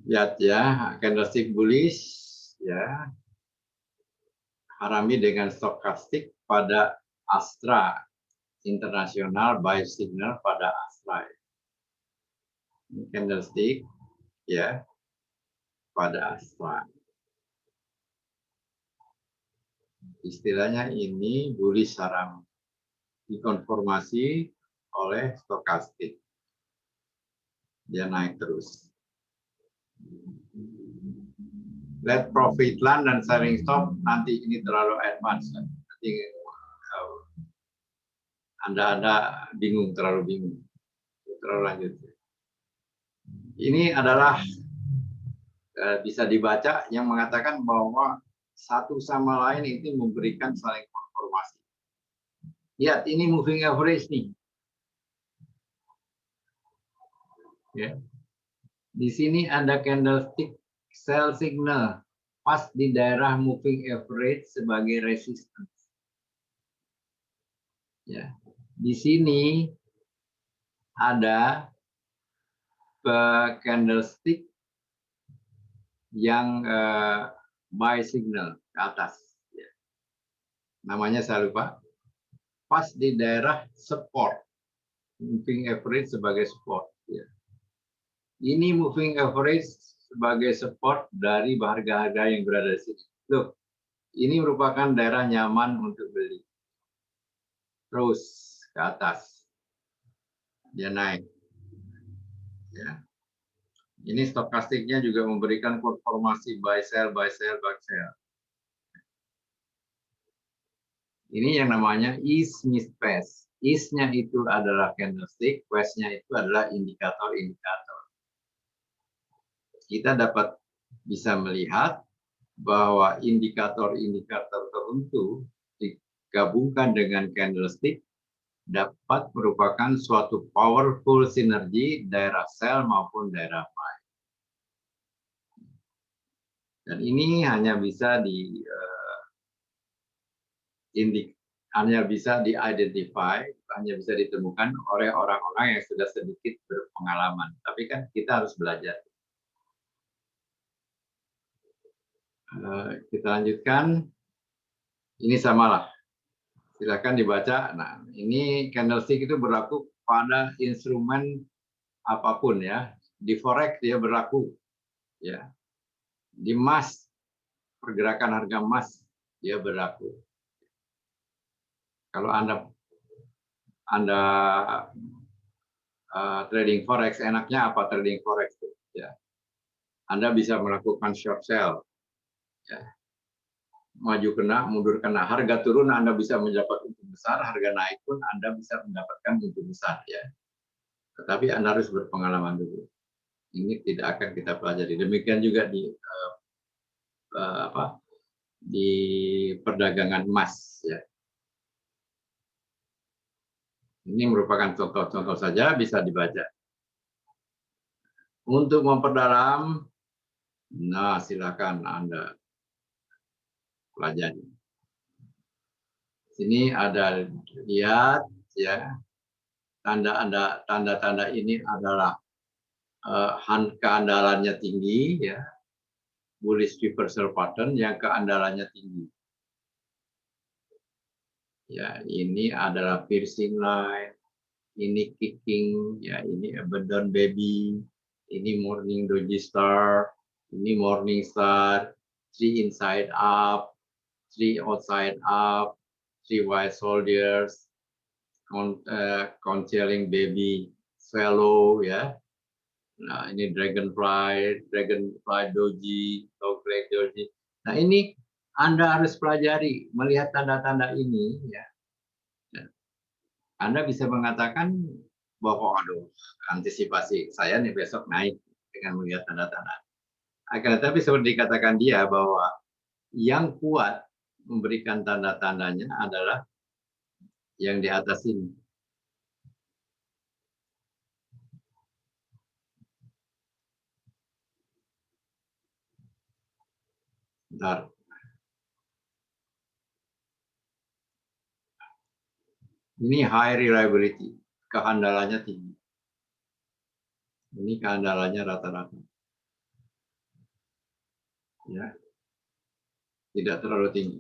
Lihat ya, candlestick bullish ya. Harami dengan stokastik pada Astra internasional, buy signal pada Astra. Ini candlestick ya pada Astra. Istilahnya ini bullish haram, dikonformasi oleh stokastik. Dia naik terus. Let profit line dan selling stop nanti ini terlalu advance. Nanti Anda bingung, terlalu bingung. Terlalu lanjut. Ini adalah bisa dibaca yang mengatakan bahwa satu sama lain itu memberikan saling konfirmasi. Lihat, ini moving average nih. Ya. Di sini ada candlestick sell signal pas di daerah moving average sebagai resistance. Ya. Di sini ada candlestick yang buy signal ke atas. Ya. Namanya saya lupa. Pas di daerah support, moving average sebagai support. Ya. Ini moving average sebagai support dari harga-harga yang berada di sini. Look, ini merupakan daerah nyaman untuk beli. Terus ke atas, dia naik. Ya. Ini stokastiknya juga memberikan konfirmasi buy sell, buy sell, buy sell. Ini yang namanya east miss pass. East-nya itu adalah candlestick, west-nya itu adalah indikator-indikator. Kita dapat bisa melihat bahwa indikator-indikator tertentu digabungkan dengan candlestick dapat merupakan suatu powerful sinergi daerah sell maupun daerah buy. Dan ini hanya bisa di-identify, hanya bisa ditemukan oleh orang-orang yang sudah sedikit berpengalaman. Tapi kan kita harus belajar. Kita lanjutkan. Ini samalah. Silakan dibaca. Nah, ini candlestick itu berlaku pada instrumen apapun ya. Di forex dia berlaku. Ya. Di emas, pergerakan harga emas dia berlaku. Kalau Anda trading forex. Enaknya apa trading forex? Ya, Anda bisa melakukan short sell. Ya. Maju kena, mundur kena. Harga turun Anda bisa mendapat untung besar, harga naik pun Anda bisa mendapatkan untung besar. Ya. Tetapi Anda harus berpengalaman dulu. Ini tidak akan kita pelajari. Demikian juga di perdagangan emas. Ya. Ini merupakan contoh-contoh saja, bisa dibaca. Untuk memperdalam, nah silakan Anda pelajari. Sini ada lihat ya, tanda-tanda ini adalah keandalannya tinggi ya, bullish reversal pattern yang keandalannya tinggi. Ya, ini adalah piercing line, ini kicking, ya ini abandon baby, ini morning doji star, ini morning star, 3 inside up, 3 outside up, 3 white soldiers, concealing baby swallow ya. Nah, ini dragonfly doji, dogleg doji. Nah, ini Anda harus pelajari, melihat tanda-tanda ini ya. Anda bisa mengatakan bahwa aduh, antisipasi saya nih besok naik dengan melihat tanda-tanda. Akan tetapi seperti dikatakan dia bahwa yang kuat memberikan tanda-tandanya adalah yang di atas ini. Bentar. Ini high reliability, kehandalannya tinggi. Ini kehandalannya rata-rata. Ya. Tidak terlalu tinggi.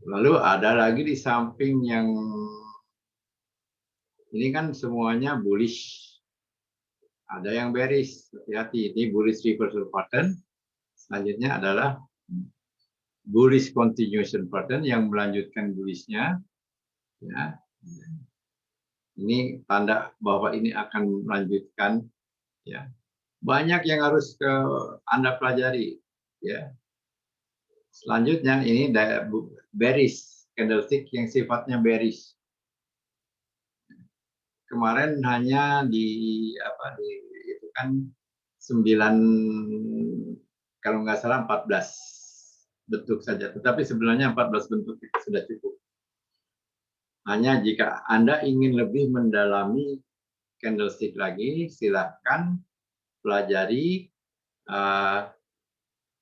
Lalu ada lagi di samping yang ini kan semuanya bullish. Ada yang bearish, hati-hati. Ini bullish reversal pattern. Selanjutnya adalah bullish continuation pattern yang melanjutkan bullishnya. Ya. Ini tanda bahwa ini akan melanjutkan. Ya. Banyak yang harus Anda pelajari. Ya. Selanjutnya ini bearish, candlestick yang sifatnya bearish. Kemarin hanya itu kan 9 kalau nggak salah 14 bentuk saja, tetapi sebenarnya 14 bentuk itu sudah cukup. Hanya jika Anda ingin lebih mendalami candlestick lagi, silakan pelajari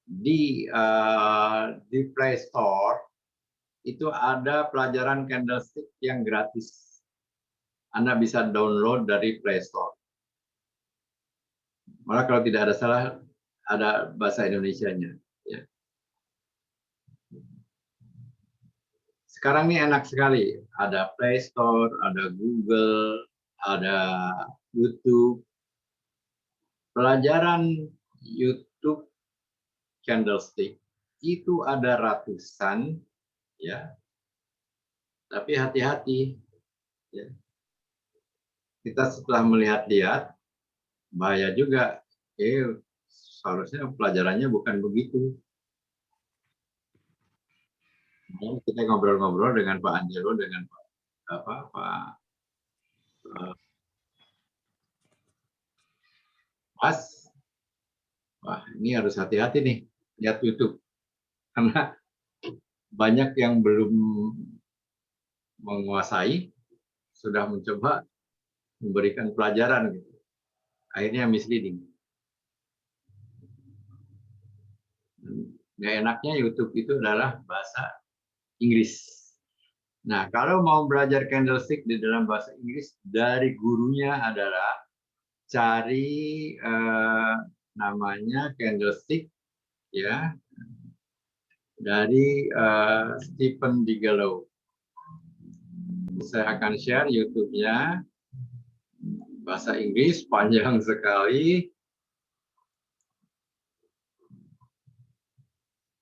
di Play Store itu ada pelajaran candlestick yang gratis. Anda bisa download dari Play Store. Malah kalau tidak ada salah, ada bahasa Indonesianya. Ya. Sekarang ini enak sekali. Ada Play Store, ada Google, ada YouTube. Pelajaran YouTube candlestick itu ada ratusan, ya. Tapi hati-hati. Ya. Kita setelah melihat-lihat, bahaya juga. Seharusnya pelajarannya bukan begitu. Kita ngobrol-ngobrol dengan Pak Angelo, dengan Pak Mas. Wah, ini harus hati-hati nih lihat YouTube. Karena banyak yang belum menguasai, sudah mencoba memberikan pelajaran. Gitu. Akhirnya misleading. Nggak enaknya YouTube itu adalah bahasa Inggris. Nah, kalau mau belajar candlestick di dalam bahasa Inggris, dari gurunya adalah cari namanya candlestick, ya, dari Stephen Bigelow. Saya akan share YouTube-nya, bahasa Inggris, panjang sekali.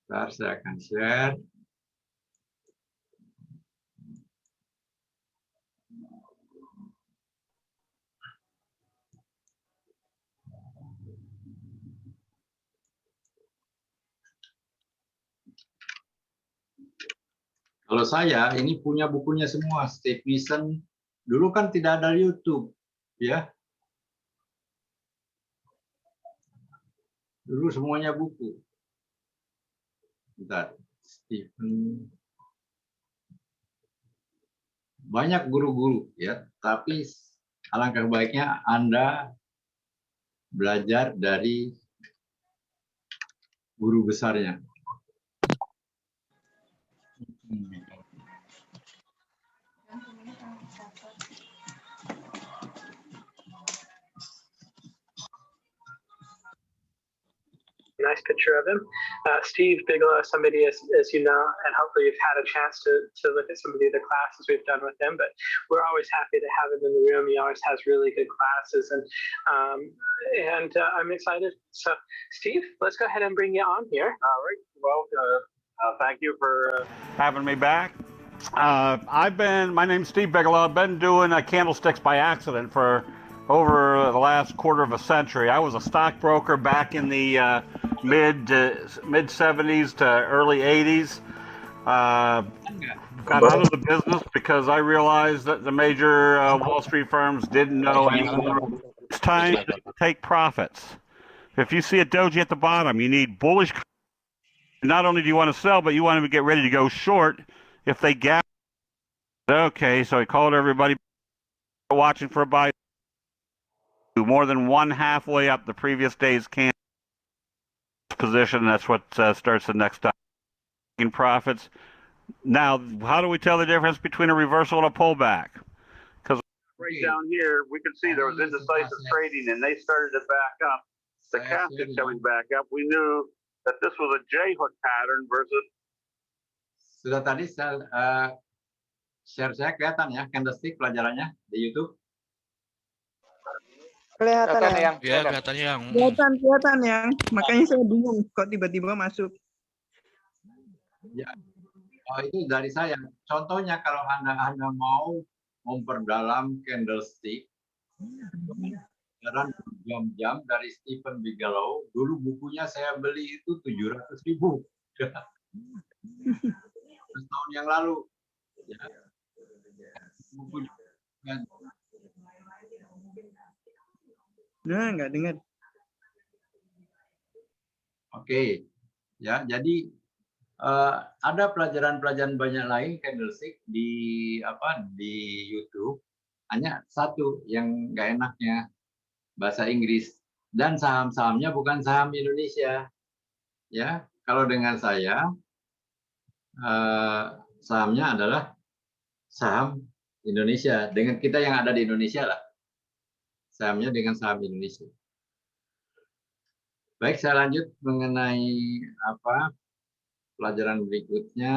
Bentar, saya akan share. Kalau saya ini punya bukunya semua, Steve Nissen. Dulu kan tidak ada YouTube, ya. Dulu semuanya buku. Bentar, Stephen. Banyak guru-guru, ya. Tapi alangkah baiknya Anda belajar dari guru besarnya. Nice picture of him. Steve Bigelow, somebody as you know, and hopefully you've had a chance to look at some of the other classes we've done with him, but we're always happy to have him in the room. He always has really good classes, and I'm excited. So Steve, let's go ahead and bring you on here. All right. Well, thank you for having me back. My name's Steve Bigelow. I've been doing candlesticks by accident for over the last quarter of a century. I was a stockbroker back in the mid 70s to early 80s. Got out of the business because I realized that the major Wall Street firms didn't know anymore. It's time to take profits. If you see a doji at the bottom, you need bullish. Not only do you want to sell, but you want to get ready to go short if they gap. Okay, so I called everybody watching for a buy. More than one halfway up the previous day's candle position. That's what starts the next time. Making profits. Now, how do we tell the difference between a reversal and a pullback? Because right down here, we could see there was indecisive trading, and they started to back up. The casket coming back up. We knew that this was a J-hook pattern versus. Sudah tadi share saya kelihatan ya, candlestick pelajarannya di YouTube. Kelihatan yang. ya. Kelihatan yang. Kelihatan yang. Makanya saya bingung kok tiba-tiba masuk. Ya. Oh, itu dari saya. Contohnya kalau Anda mau memperdalam candlestick, jam-jam dari Stephen Bigelow, dulu bukunya saya beli itu 700.000. 100 tahun yang lalu. Ya. Bukunya. Nah, nggak dengar. Oke, ya. Jadi ada pelajaran-pelajaran banyak lain candlestick di YouTube. Hanya satu yang nggak enaknya bahasa Inggris dan saham-sahamnya bukan saham Indonesia. Ya, kalau dengan saya sahamnya adalah saham Indonesia dengan kita yang ada di Indonesia lah. Sahamnya dengan saham Indonesia. Baik, saya lanjut mengenai pelajaran berikutnya.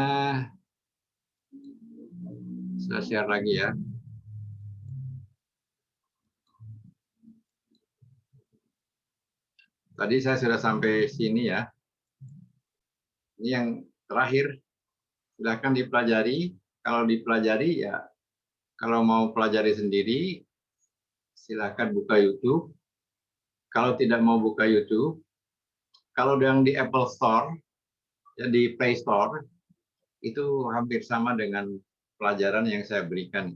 Saya share lagi ya. Tadi saya sudah sampai sini ya. Ini yang terakhir. Silakan dipelajari. Kalau dipelajari ya, kalau mau pelajari sendiri, silakan buka YouTube. Kalau tidak mau buka YouTube, kalau yang di Apple Store, ya di Play Store, itu hampir sama dengan pelajaran yang saya berikan.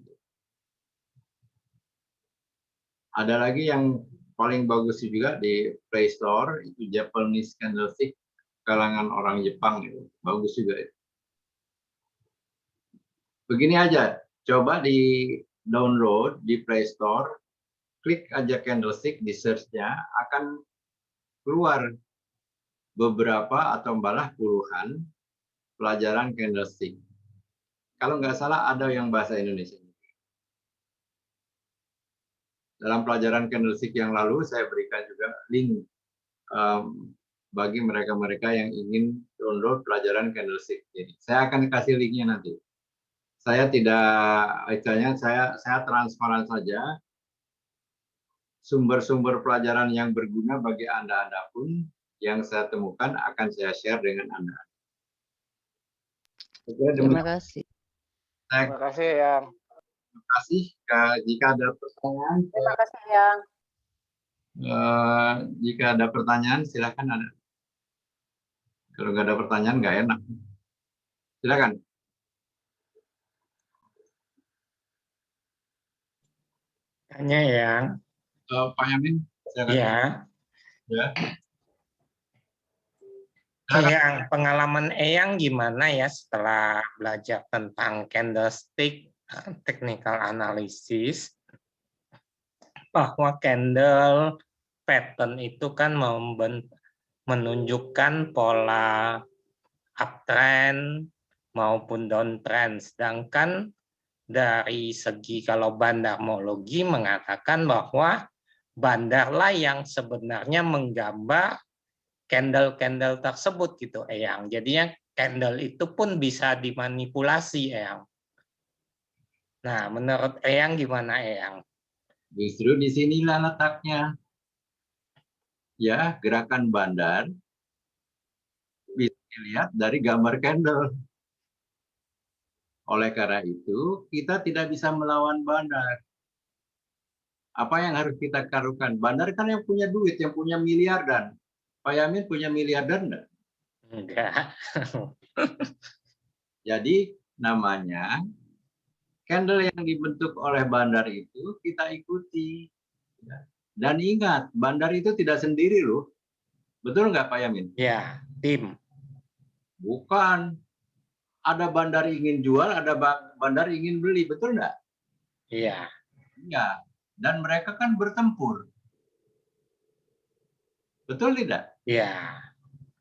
Ada lagi yang paling bagus juga di Play Store, itu Japanese Candlestick, kalangan orang Jepang, itu bagus juga. Begini aja, coba di download di Play Store, klik aja candlestick di search-nya, akan keluar beberapa atau malah puluhan pelajaran candlestick. Kalau nggak salah ada yang bahasa Indonesia. Dalam pelajaran candlestick yang lalu saya berikan juga link bagi mereka-mereka yang ingin download pelajaran candlestick. Jadi saya akan kasih linknya nanti. Saya tidak, saya transparan saja. Sumber-sumber pelajaran yang berguna bagi Anda pun yang saya temukan akan saya share dengan Anda. Terima kasih. Terima kasih yang. Terima kasih. Jika ada pertanyaan, Terima kasih yang. Jika ada pertanyaan silakan ada. Kalau nggak ada pertanyaan nggak enak. Silakan. Tanya yang, Pak Yamin, silakan. ya, Ya. Eyang, pengalaman Eyang gimana ya setelah belajar tentang candlestick, technical analysis, bahwa candle pattern itu kan menunjukkan pola uptrend maupun downtrend, sedangkan dari segi kalau bandarmologi mengatakan bahwa bandarlah yang sebenarnya menggambar candle-candle tersebut gitu, Eyang. Jadinya candle itu pun bisa dimanipulasi, Eyang. Nah, menurut Eyang gimana, Eyang? Justru di sinilah letaknya. Ya, gerakan bandar bisa dilihat dari gambar candle. Oleh karena itu, kita tidak bisa melawan bandar. Apa yang harus kita karukan? Bandar kan yang punya duit, yang punya miliaran. Pak Yamin punya miliaran enggak? Enggak. Jadi namanya candle yang dibentuk oleh bandar itu kita ikuti. Dan ingat, bandar itu tidak sendiri loh. Betul nggak Pak Yamin? Ya, tim. Bukan. Ada bandar ingin jual, ada bandar ingin beli. Betul nggak? Iya. Iya. Dan mereka kan bertempur. Betul tidak? Iya.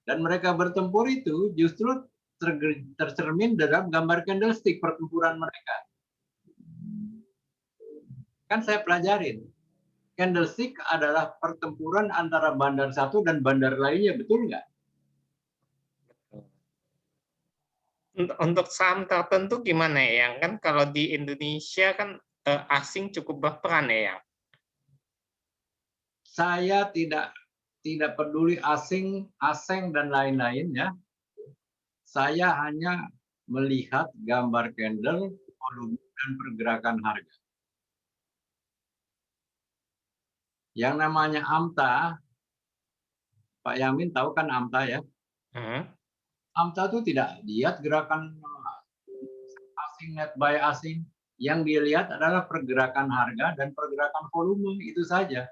Dan mereka bertempur itu justru tercermin dalam gambar candlestick pertempuran mereka. Kan saya pelajarin. Candlestick adalah pertempuran antara bandar satu dan bandar lainnya, betul nggak? Untuk saham tertentu gimana ya? Kan kalau di Indonesia kan asing cukup berperan ya. Saya tidak peduli asing dan lain-lain ya. Saya hanya melihat gambar candle, volume dan pergerakan harga. Yang namanya AMTA, Pak Yamin tahu kan AMTA ya? AMTA itu tidak lihat gerakan asing, net buy asing. Yang dilihat adalah pergerakan harga dan pergerakan volume, itu saja.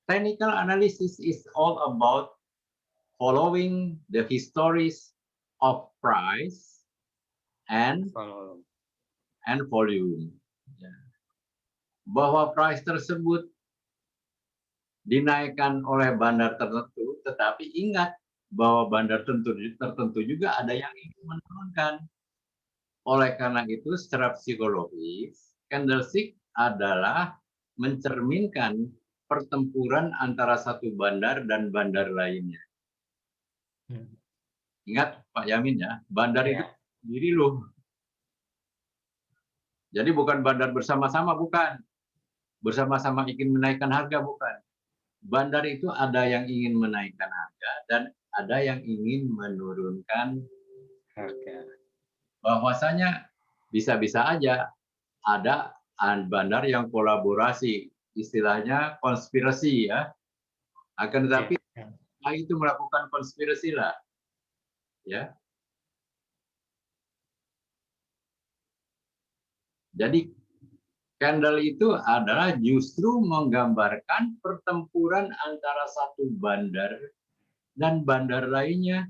Technical analysis is all about following the histories of price and volume. Bahwa price tersebut dinaikkan oleh bandar tertentu, tetapi ingat bahwa bandar tertentu juga ada yang ingin menurunkan. Oleh karena itu, secara psikologis, candlestick adalah mencerminkan pertempuran antara satu bandar dan bandar lainnya. Ingat Pak Yamin ya, bandar itu sendiri loh. Jadi bukan bandar bersama-sama, bukan. Bersama-sama ingin menaikkan harga, bukan. Bandar itu ada yang ingin menaikkan harga dan ada yang ingin menurunkan harga. Bahwasanya bisa-bisa aja ada bandar yang kolaborasi, istilahnya konspirasi ya. Akan tetapi itu melakukan konspirasi lah. Ya. Jadi candle itu adalah justru menggambarkan pertempuran antara satu bandar dan bandar lainnya.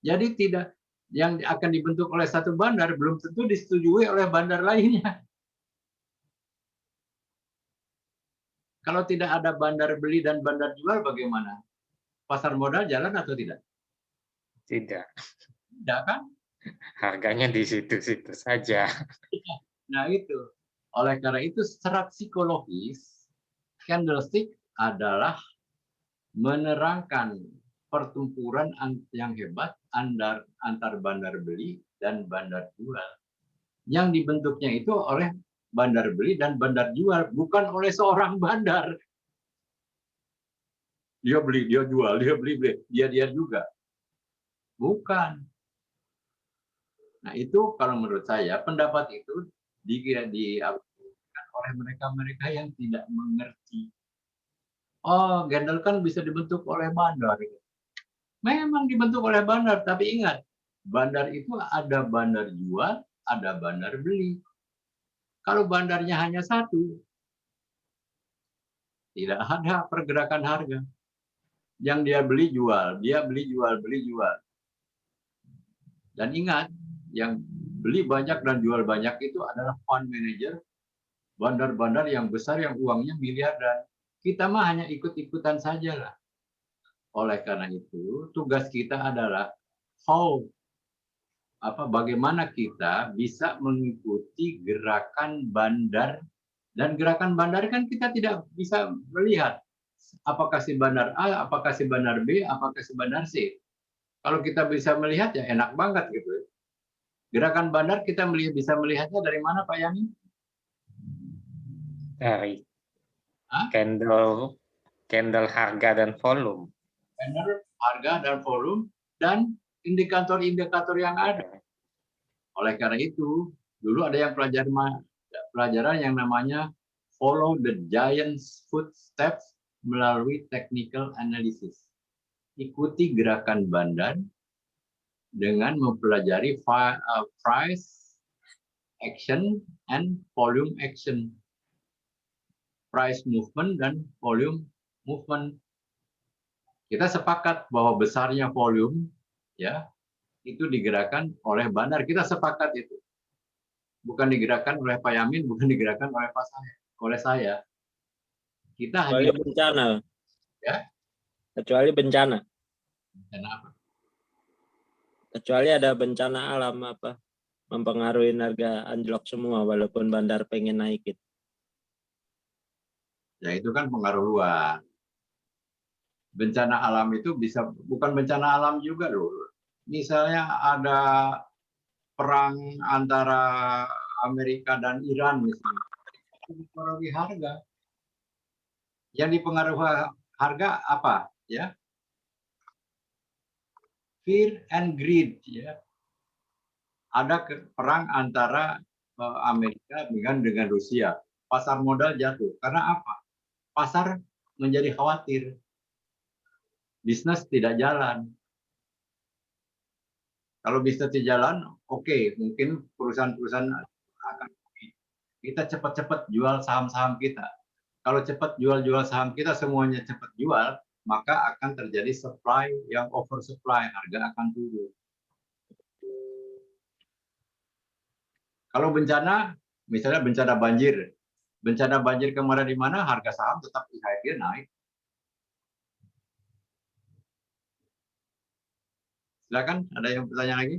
Jadi tidak yang akan dibentuk oleh satu bandar belum tentu disetujui oleh bandar lainnya. Kalau tidak ada bandar beli dan bandar jual bagaimana? Pasar modal jalan atau tidak? Tidak. Tidak kan? Harganya di situ-situ saja. Nah itu. Oleh karena itu secara psikologis, candlestick adalah menerangkan pertempuran yang hebat antar bandar beli dan bandar jual. Yang dibentuknya itu oleh bandar beli dan bandar jual, bukan oleh seorang bandar. Dia beli, dia jual, dia beli, dia juga. Bukan. Nah itu kalau menurut saya pendapat itu diaplikasikan oleh mereka-mereka yang tidak mengerti. Oh, candle kan bisa dibentuk oleh bandar. Memang dibentuk oleh bandar, tapi ingat, bandar itu ada bandar jual, ada bandar beli. Kalau bandarnya hanya satu, Tidak ada pergerakan harga. Yang dia beli jual, dia beli jual, beli jual. Dan ingat, yang beli banyak dan jual banyak itu adalah fund manager, bandar-bandar yang besar yang uangnya miliaran. Kita mah hanya ikut-ikutan saja lah. Oleh karena itu, tugas kita adalah bagaimana kita bisa mengikuti gerakan bandar. Dan gerakan bandar kan kita tidak bisa melihat apakah si bandar A, apakah si bandar B, apakah si bandar C. Kalau kita bisa melihat ya enak banget gitu. Gerakan bandar kita bisa melihatnya dari mana Pak Yani? Dari Hah? candle harga dan volume. Candle, harga dan volume dan indikator-indikator yang ada. Oleh karena itu, dulu ada yang pelajaran yang namanya follow the giant's footsteps melalui technical analysis. Ikuti gerakan bandar dengan mempelajari price action and volume action. Price movement dan volume movement. Kita sepakat bahwa besarnya volume ya itu digerakkan oleh bandar. Kita sepakat itu. Bukan digerakkan oleh Pak Yamin, bukan digerakkan oleh saya. Kita Kecuali hanya bencana. Ya. Kecuali bencana. Bencana apa? Kecuali ada bencana alam apa mempengaruhi harga anjlok semua walaupun bandar pengen naikin. Ya itu kan pengaruh luar. Bencana alam itu bisa bukan bencana alam juga loh. Misalnya ada perang antara Amerika dan Iran misalnya. Itu dipengaruhi harga. Yang dipengaruhi harga apa? Ya, fear and greed. Ya, ada perang antara Amerika dengan Rusia. Pasar modal jatuh. Karena apa? Pasar menjadi khawatir. Bisnis tidak jalan. Kalau bisnis tidak jalan, oke, mungkin perusahaan-perusahaan akan kita cepat-cepat jual saham-saham kita. Kalau cepat jual saham kita semuanya cepat jual, maka akan terjadi supply yang oversupply, harga akan turun. Kalau bencana, misalnya bencana banjir kemarin di mana harga saham tetap IHSG naik. Silakan, ada yang bertanya lagi?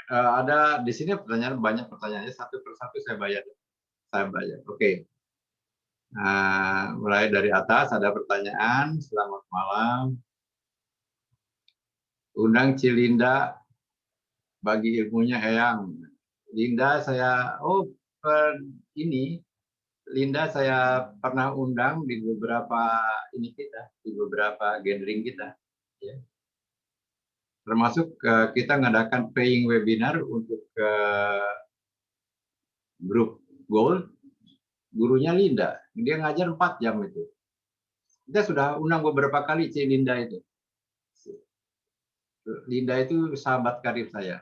Ada di sini pertanyaan, banyak pertanyaannya, satu persatu saya bayar. Oke. Mulai dari atas ada pertanyaan. Selamat malam. Undang Cilinda bagi ilmunya Eyang. Linda Linda saya pernah undang di beberapa gathering kita. Ya. Termasuk kita mengadakan paying webinar untuk grup Gold. Gurunya Linda, dia ngajar 4 jam itu. Kita sudah undang beberapa kali Linda itu. Linda itu sahabat karib saya.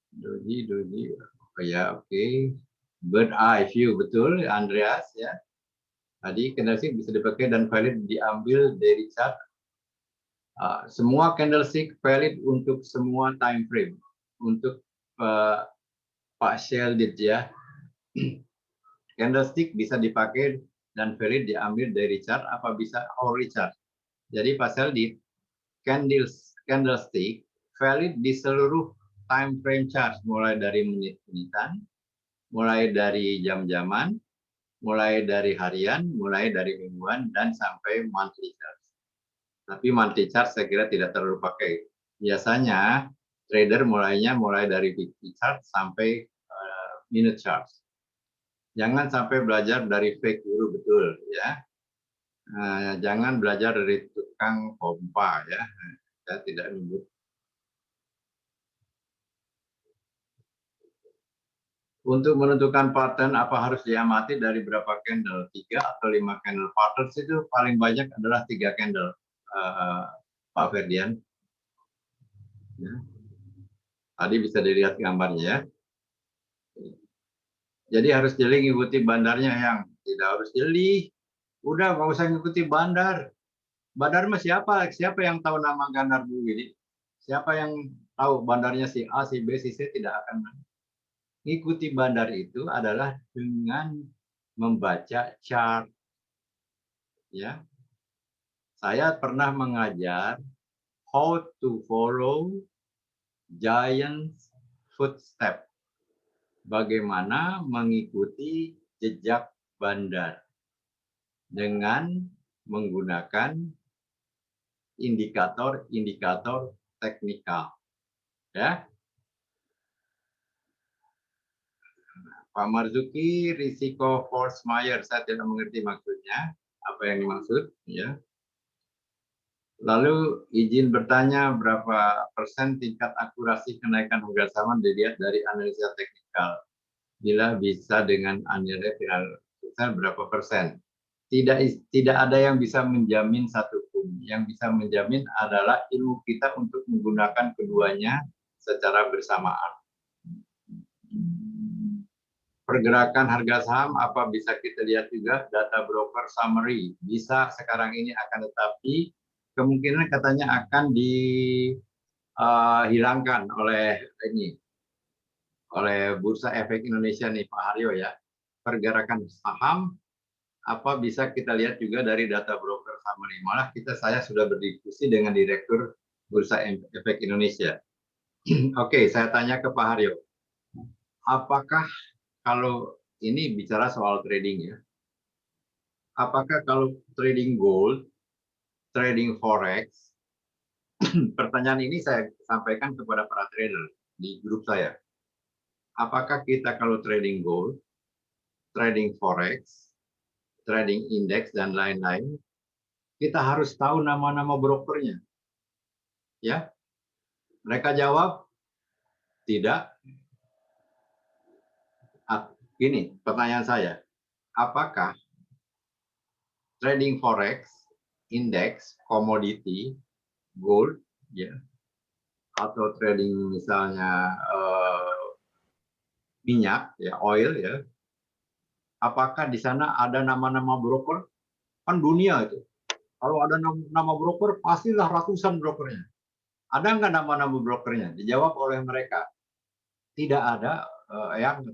Doji, oh ya, oke. Bird eye view, betul, Andreas ya. Tadi candlestick bisa dipakai dan valid diambil dari chart. Semua candlestick valid untuk semua time frame. Untuk Pak Sheldit ya. Candlestick bisa dipakai dan valid diambil dari chart apa bisa hourly chart. Jadi Pak Sheldit, candlestick valid di seluruh time frame chart, mulai dari menit-menitan, mulai dari jam-jaman, mulai dari harian, mulai dari mingguan, dan sampai monthly chart. Tapi monthly chart saya kira tidak terlalu pakai. Biasanya trader mulai dari weekly chart sampai minute chart. Jangan sampai belajar dari fake guru, betul ya. Jangan belajar dari tukang pompa ya. Saya tidak menyebut. Untuk menentukan pattern apa harus diamati dari berapa candle, 3 atau 5 candle. Patterns itu paling banyak adalah 3 candle, Pak Ferdian. Ya. Tadi bisa dilihat gambarnya ya. Jadi harus jeli ngikuti bandarnya yang tidak harus jeli. Udah nggak usah ngikuti bandar. Bandar mah siapa? Siapa yang tahu nama bandar Bu Widi? Siapa yang tahu bandarnya si A, si B, si C tidak akan ngikuti bandar itu adalah dengan membaca chart. Ya, saya pernah mengajar how to follow giant's footstep. Bagaimana mengikuti jejak bandar dengan menggunakan indikator-indikator teknikal. Ya. Pak Marzuki, risiko force Mayer, saya tidak mengerti maksudnya, apa yang dimaksud, ya. Lalu izin bertanya berapa persen tingkat akurasi kenaikan harga saham dilihat dari analisa teknikal. Bila bisa dengan analisa berapa persen? Tidak ada yang bisa menjamin satupun. Yang bisa menjamin adalah ilmu kita untuk menggunakan keduanya secara bersamaan. Pergerakan harga saham apa bisa kita lihat juga data broker summary bisa sekarang ini, akan tetapi kemungkinan katanya akan dihilangkan oleh Bursa Efek Indonesia nih Pak Haryo ya. Pergerakan saham apa bisa kita lihat juga dari data broker summary. Malah saya sudah berdiskusi dengan Direktur Bursa Efek Indonesia. Oke, saya tanya ke Pak Haryo. Apakah kalau ini bicara soal trading ya, apakah kalau trading gold, trading forex, pertanyaan ini saya sampaikan kepada para trader di grup saya. Apakah kita kalau trading gold, trading forex, trading indeks dan lain-lain, kita harus tahu nama-nama brokernya? Ya, mereka jawab tidak. Ini pertanyaan saya, apakah trading forex, indeks, komoditi, gold, ya, atau trading misalnya minyak, ya, oil, ya, apakah di sana ada nama-nama broker? Kan dunia itu. Kalau ada nama broker, pastilah ratusan brokernya. Ada nggak nama-nama brokernya? Dijawab oleh mereka. Tidak ada yang.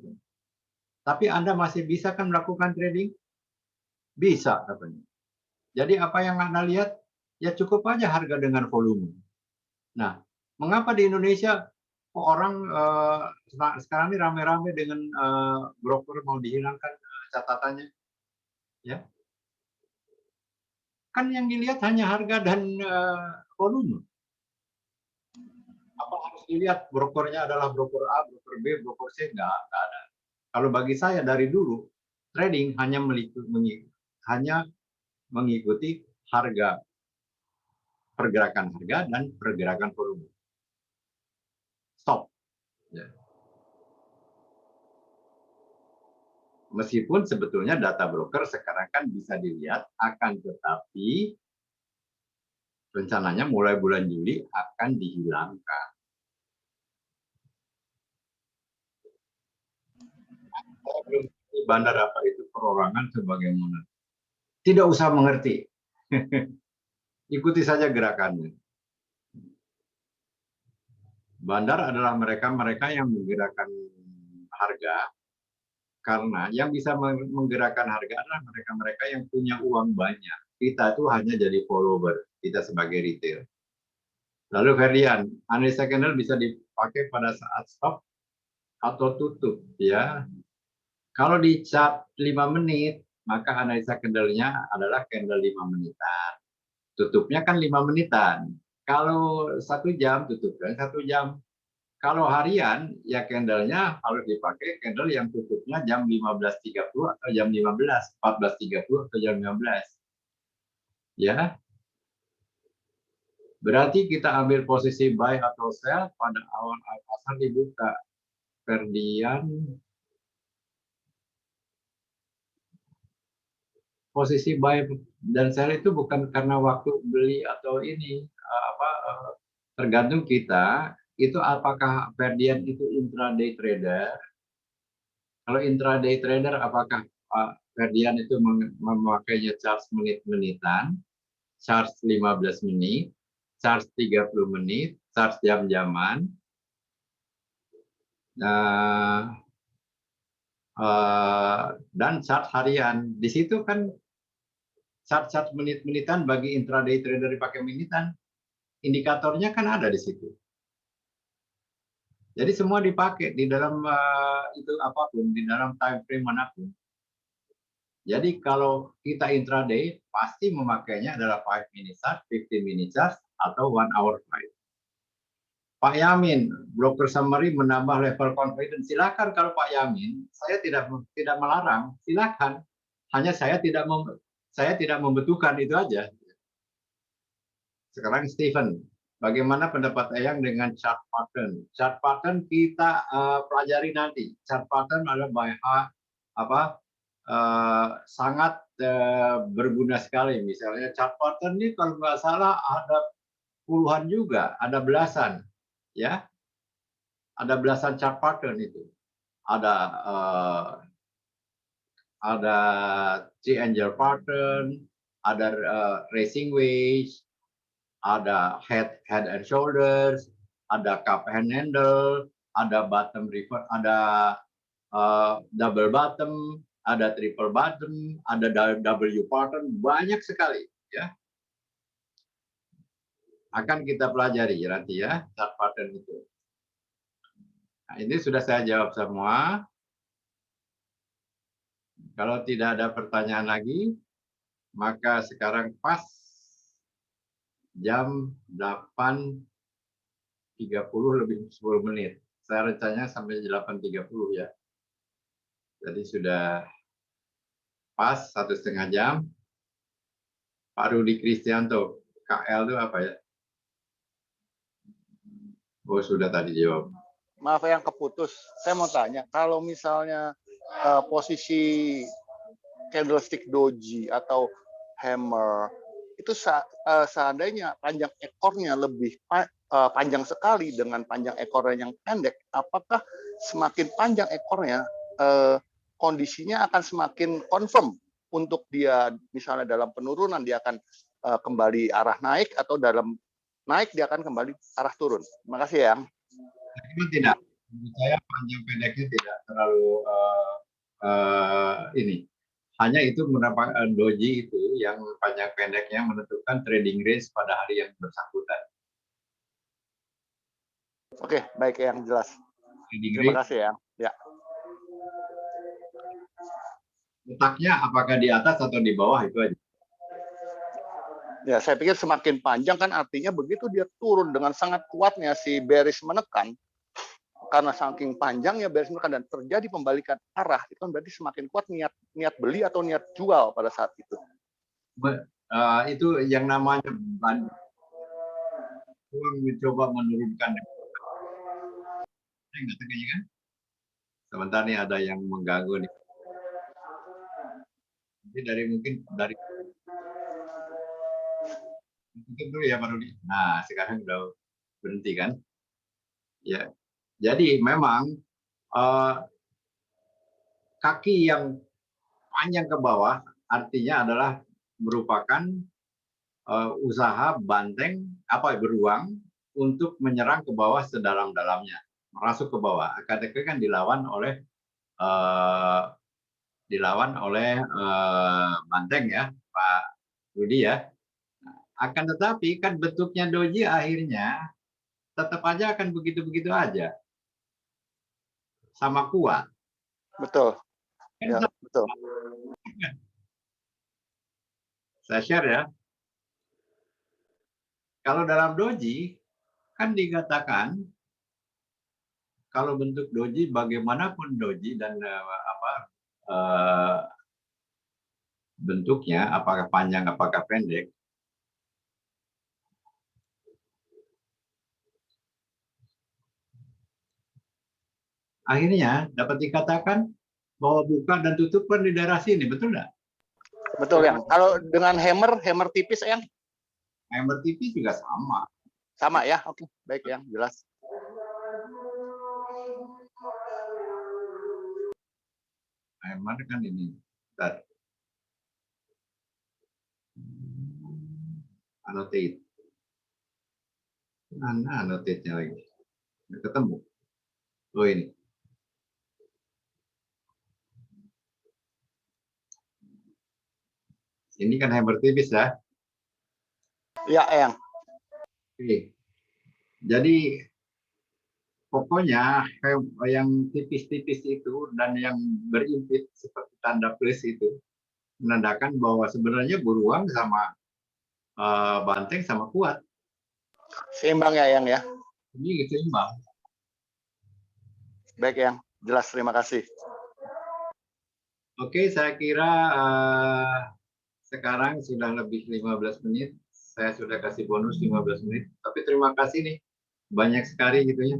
Tapi Anda masih bisa kan melakukan trading? Bisa katanya. Jadi apa yang Anda lihat? Ya cukup aja harga dengan volume. Nah, mengapa di Indonesia orang sekarang ini rame-rame dengan broker mau dihilangkan catatannya? Ya. Kan yang dilihat hanya harga dan volume. Apa harus dilihat brokernya adalah broker A, broker B, broker C? Nggak ada. Kalau bagi saya dari dulu, trading hanya mengikuti harga, pergerakan harga dan pergerakan volume. Stop. Ya. Meskipun sebetulnya data broker sekarang kan bisa dilihat, akan tetapi rencananya mulai bulan Juli akan dihilangkan. Saya belum mengerti bandar apa itu perorangan sebagaimana. Tidak usah mengerti. Ikuti saja gerakannya. Bandar adalah mereka yang menggerakkan harga, karena yang bisa menggerakkan harga adalah mereka-mereka yang punya uang banyak. Kita itu hanya jadi follower, kita sebagai retail. Lalu Ferdian, analisa candle bisa dipakai pada saat stop atau tutup, ya. Kalau di chart 5 menit, maka analisa candle-nya adalah candle 5 menitan. Tutupnya kan 5 menitan. Kalau 1 jam, tutupnya 1 jam. Kalau harian, ya candle-nya harus dipakai candle yang tutupnya jam 15.30 atau jam 15, 14.30 atau jam 15. Ya. Berarti kita ambil posisi buy atau sell pada awal pasar dibuka. Ferdian, posisi buy dan sell itu bukan karena waktu beli atau ini, tergantung kita itu apakah Ferdian itu intraday trader? Kalau intraday trader, apakah Pak Ferdian itu memakainya charge menit-menitan, charge 15 menit, charge 30 menit, charge jam-jaman, dan charge harian. Di situ kan charge menit-menitan bagi intraday trader dipakai menitan, indikatornya kan ada di situ. Jadi semua dipakai di dalam itu apapun, di dalam time frame manapun. Jadi kalau kita intraday pasti memakainya adalah 5 minute charge, 15 minute charge, atau 1 hour fight. Pak Yamin, broker summary menambah level confidence. Silakan kalau Pak Yamin, saya tidak melarang, silakan. Hanya saya tidak membutuhkan itu aja. Sekarang Stephen, bagaimana pendapat Eyang dengan chart pattern? Chart pattern kita pelajari nanti. Chart pattern adalah sangat berguna sekali. Misalnya chart pattern ini kalau nggak salah ada puluhan juga, ada belasan, ya, ada belasan chart pattern itu. Ada T-angel pattern, ada racing wedge, ada head and shoulders, ada cup and handle, ada bottom river, ada double bottom, ada triple bottom, ada W pattern, banyak sekali, ya. Akan kita pelajari nanti ya chart pattern itu. Nah, ini sudah saya jawab semua. Kalau tidak ada pertanyaan lagi, maka sekarang pas jam 8.30 lebih 10 menit. Saya rencananya sampai 8.30 ya. Jadi sudah pas 1,5 jam. Pak Rudi Kristianto, KL itu apa ya? Oh, sudah tadi jawab. Maaf yang keputus. Saya mau tanya, kalau misalnya posisi candlestick doji atau hammer itu seandainya panjang ekornya lebih panjang sekali dengan panjang ekornya yang pendek, apakah semakin panjang ekornya kondisinya akan semakin confirm untuk dia misalnya dalam penurunan dia akan kembali arah naik atau dalam naik dia akan kembali arah turun? Terima kasih ya. Tidak, menurut saya panjang pendeknya tidak terlalu ini. Hanya itu merupakan doji itu yang panjang pendeknya menentukan trading range pada hari yang bersangkutan. Oke, baik yang jelas. Terima kasih ya. Ya. Letaknya apakah di atas atau di bawah itu aja. Ya, saya pikir semakin panjang kan artinya begitu dia turun dengan sangat kuatnya si bearish menekan, karena saking panjangnya bearish menekan dan terjadi pembalikan arah, itu kan berarti semakin kuat niat beli atau niat jual pada saat itu. Itu yang namanya mencoba menurunkan. Kan? Sebentar nih ada yang mengganggu nih. Jadi mungkin dari tutup dulu ya Pak Rudi. Nah, sekarang udah berhenti kan? Ya. Jadi memang kaki yang panjang ke bawah artinya adalah merupakan usaha banteng beruang untuk menyerang ke bawah sedalam-dalamnya, masuk ke bawah. Akan kan dilawan oleh banteng ya, Pak Rudi ya. Akan tetapi kan bentuknya doji akhirnya tetap aja akan begitu-begitu aja. Sama kuat. Betul. Ya, betul. Saya share ya. Kalau dalam doji kan dikatakan kalau bentuk doji bagaimanapun doji dan bentuknya apakah panjang apakah pendek, akhirnya dapat dikatakan bahwa buka dan tutup kan di daerah sini, betul nggak? Betul yang. Kalau dengan hammer tipis yang? Hammer tipis juga sama. Sama ya, oke, baik yang jelas. Mana kan ini? Bentar. Annotate. Mana annotate-nya lagi? Nggak ketemu. Oh ini. Ini kan hammer tipis ya. Ya, Eyang. Oke. Jadi pokoknya yang tipis-tipis itu dan yang berimpit seperti tanda plus itu menandakan bahwa sebenarnya beruang sama banteng sama kuat. Seimbang ya, Eyang ya. Ini seimbang. Baik, Eyang. Jelas, terima kasih. Oke, saya kira sekarang sudah lebih 15 menit. Saya sudah kasih bonus 15 menit. Tapi terima kasih nih. Banyak sekali gitu ya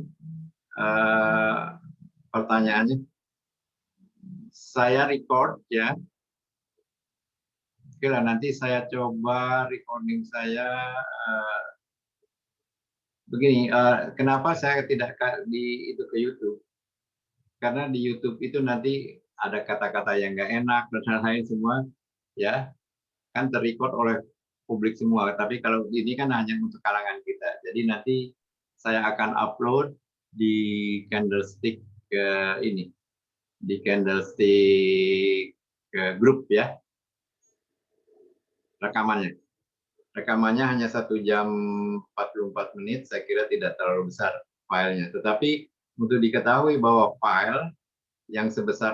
pertanyaannya. Saya record ya. Oke lah, nanti saya coba recording saya. Begini, kenapa saya tidak di itu ke YouTube? Karena di YouTube itu nanti ada kata-kata yang nggak enak dan lain-lain semua, ya kan terrecord oleh publik semua. Tapi kalau ini kan hanya untuk kalangan kita. Jadi nanti saya akan upload di Candlestick ini, di Candlestick grup ya, rekamannya. Rekamannya hanya 1 jam 44 menit, saya kira tidak terlalu besar filenya. Tetapi untuk diketahui bahwa file yang sebesar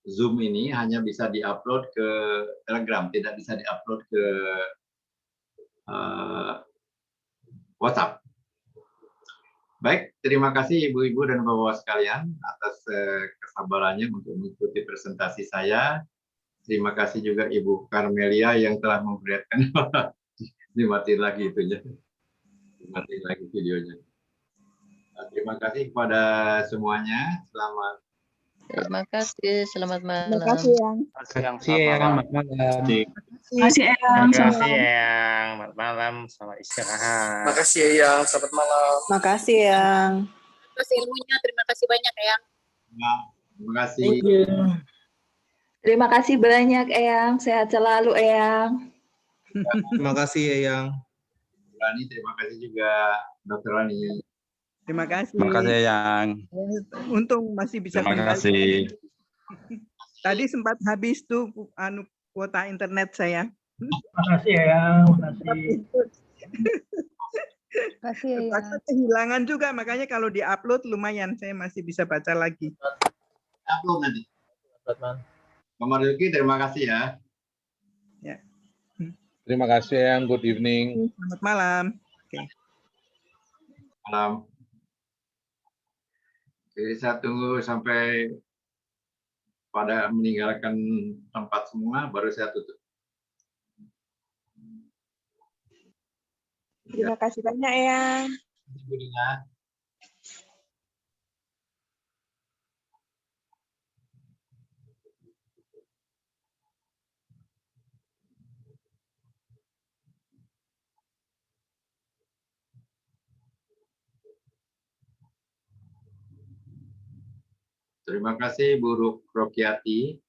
Zoom ini hanya bisa diupload ke Telegram, tidak bisa diupload ke WhatsApp. Baik, terima kasih Ibu-Ibu dan Bapak-Bapak sekalian atas kesabarannya untuk mengikuti presentasi saya. Terima kasih juga Ibu Carmelia yang telah memperlihatkan dimatiin lagi itunya, dimatiin lagi videonya. Terima kasih kepada semuanya. Selamat. Terima kasih. Selamat malam. Terima kasih, Yang. Siang, Terima kasih, Eyang. Selamat malam. Terima kasih, Yang. Terima kasih Eyang. Selamat malam. Selamat istirahat. Makasih ya, Yang. Selamat malam. Makasih, Yang. Terima kasih ilmunya. Terima kasih banyak ya. Terima kasih. Terima kasih banyak, Eyang. Sehat selalu, Eyang. Terima kasih, Eyang. Rani, terima kasih juga Dr. Rani. Terima kasih. Terima kasih, Eyang. Untung masih bisa Terima kembali. kasih. Tadi sempat habis tuh kuota internet saya. Makasih ya, Yang. Makasih. Kasih ya. Terpaksa kehilangan juga, makanya kalau di-upload lumayan saya masih bisa baca lagi. Upload nanti. Pak Marzuki, terima kasih ya. Ya. Terima kasih, Eyang. Good evening. Selamat malam. Oke. Malam. Jadi saya tunggu sampai pada meninggalkan tempat semua, baru saya tutup. Terima kasih banyak, Eyang. Bu Dina. Terima kasih Bu Rokiati.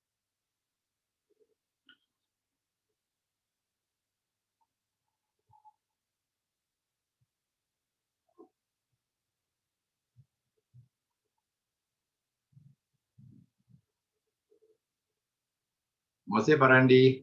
Masih Pak Randi.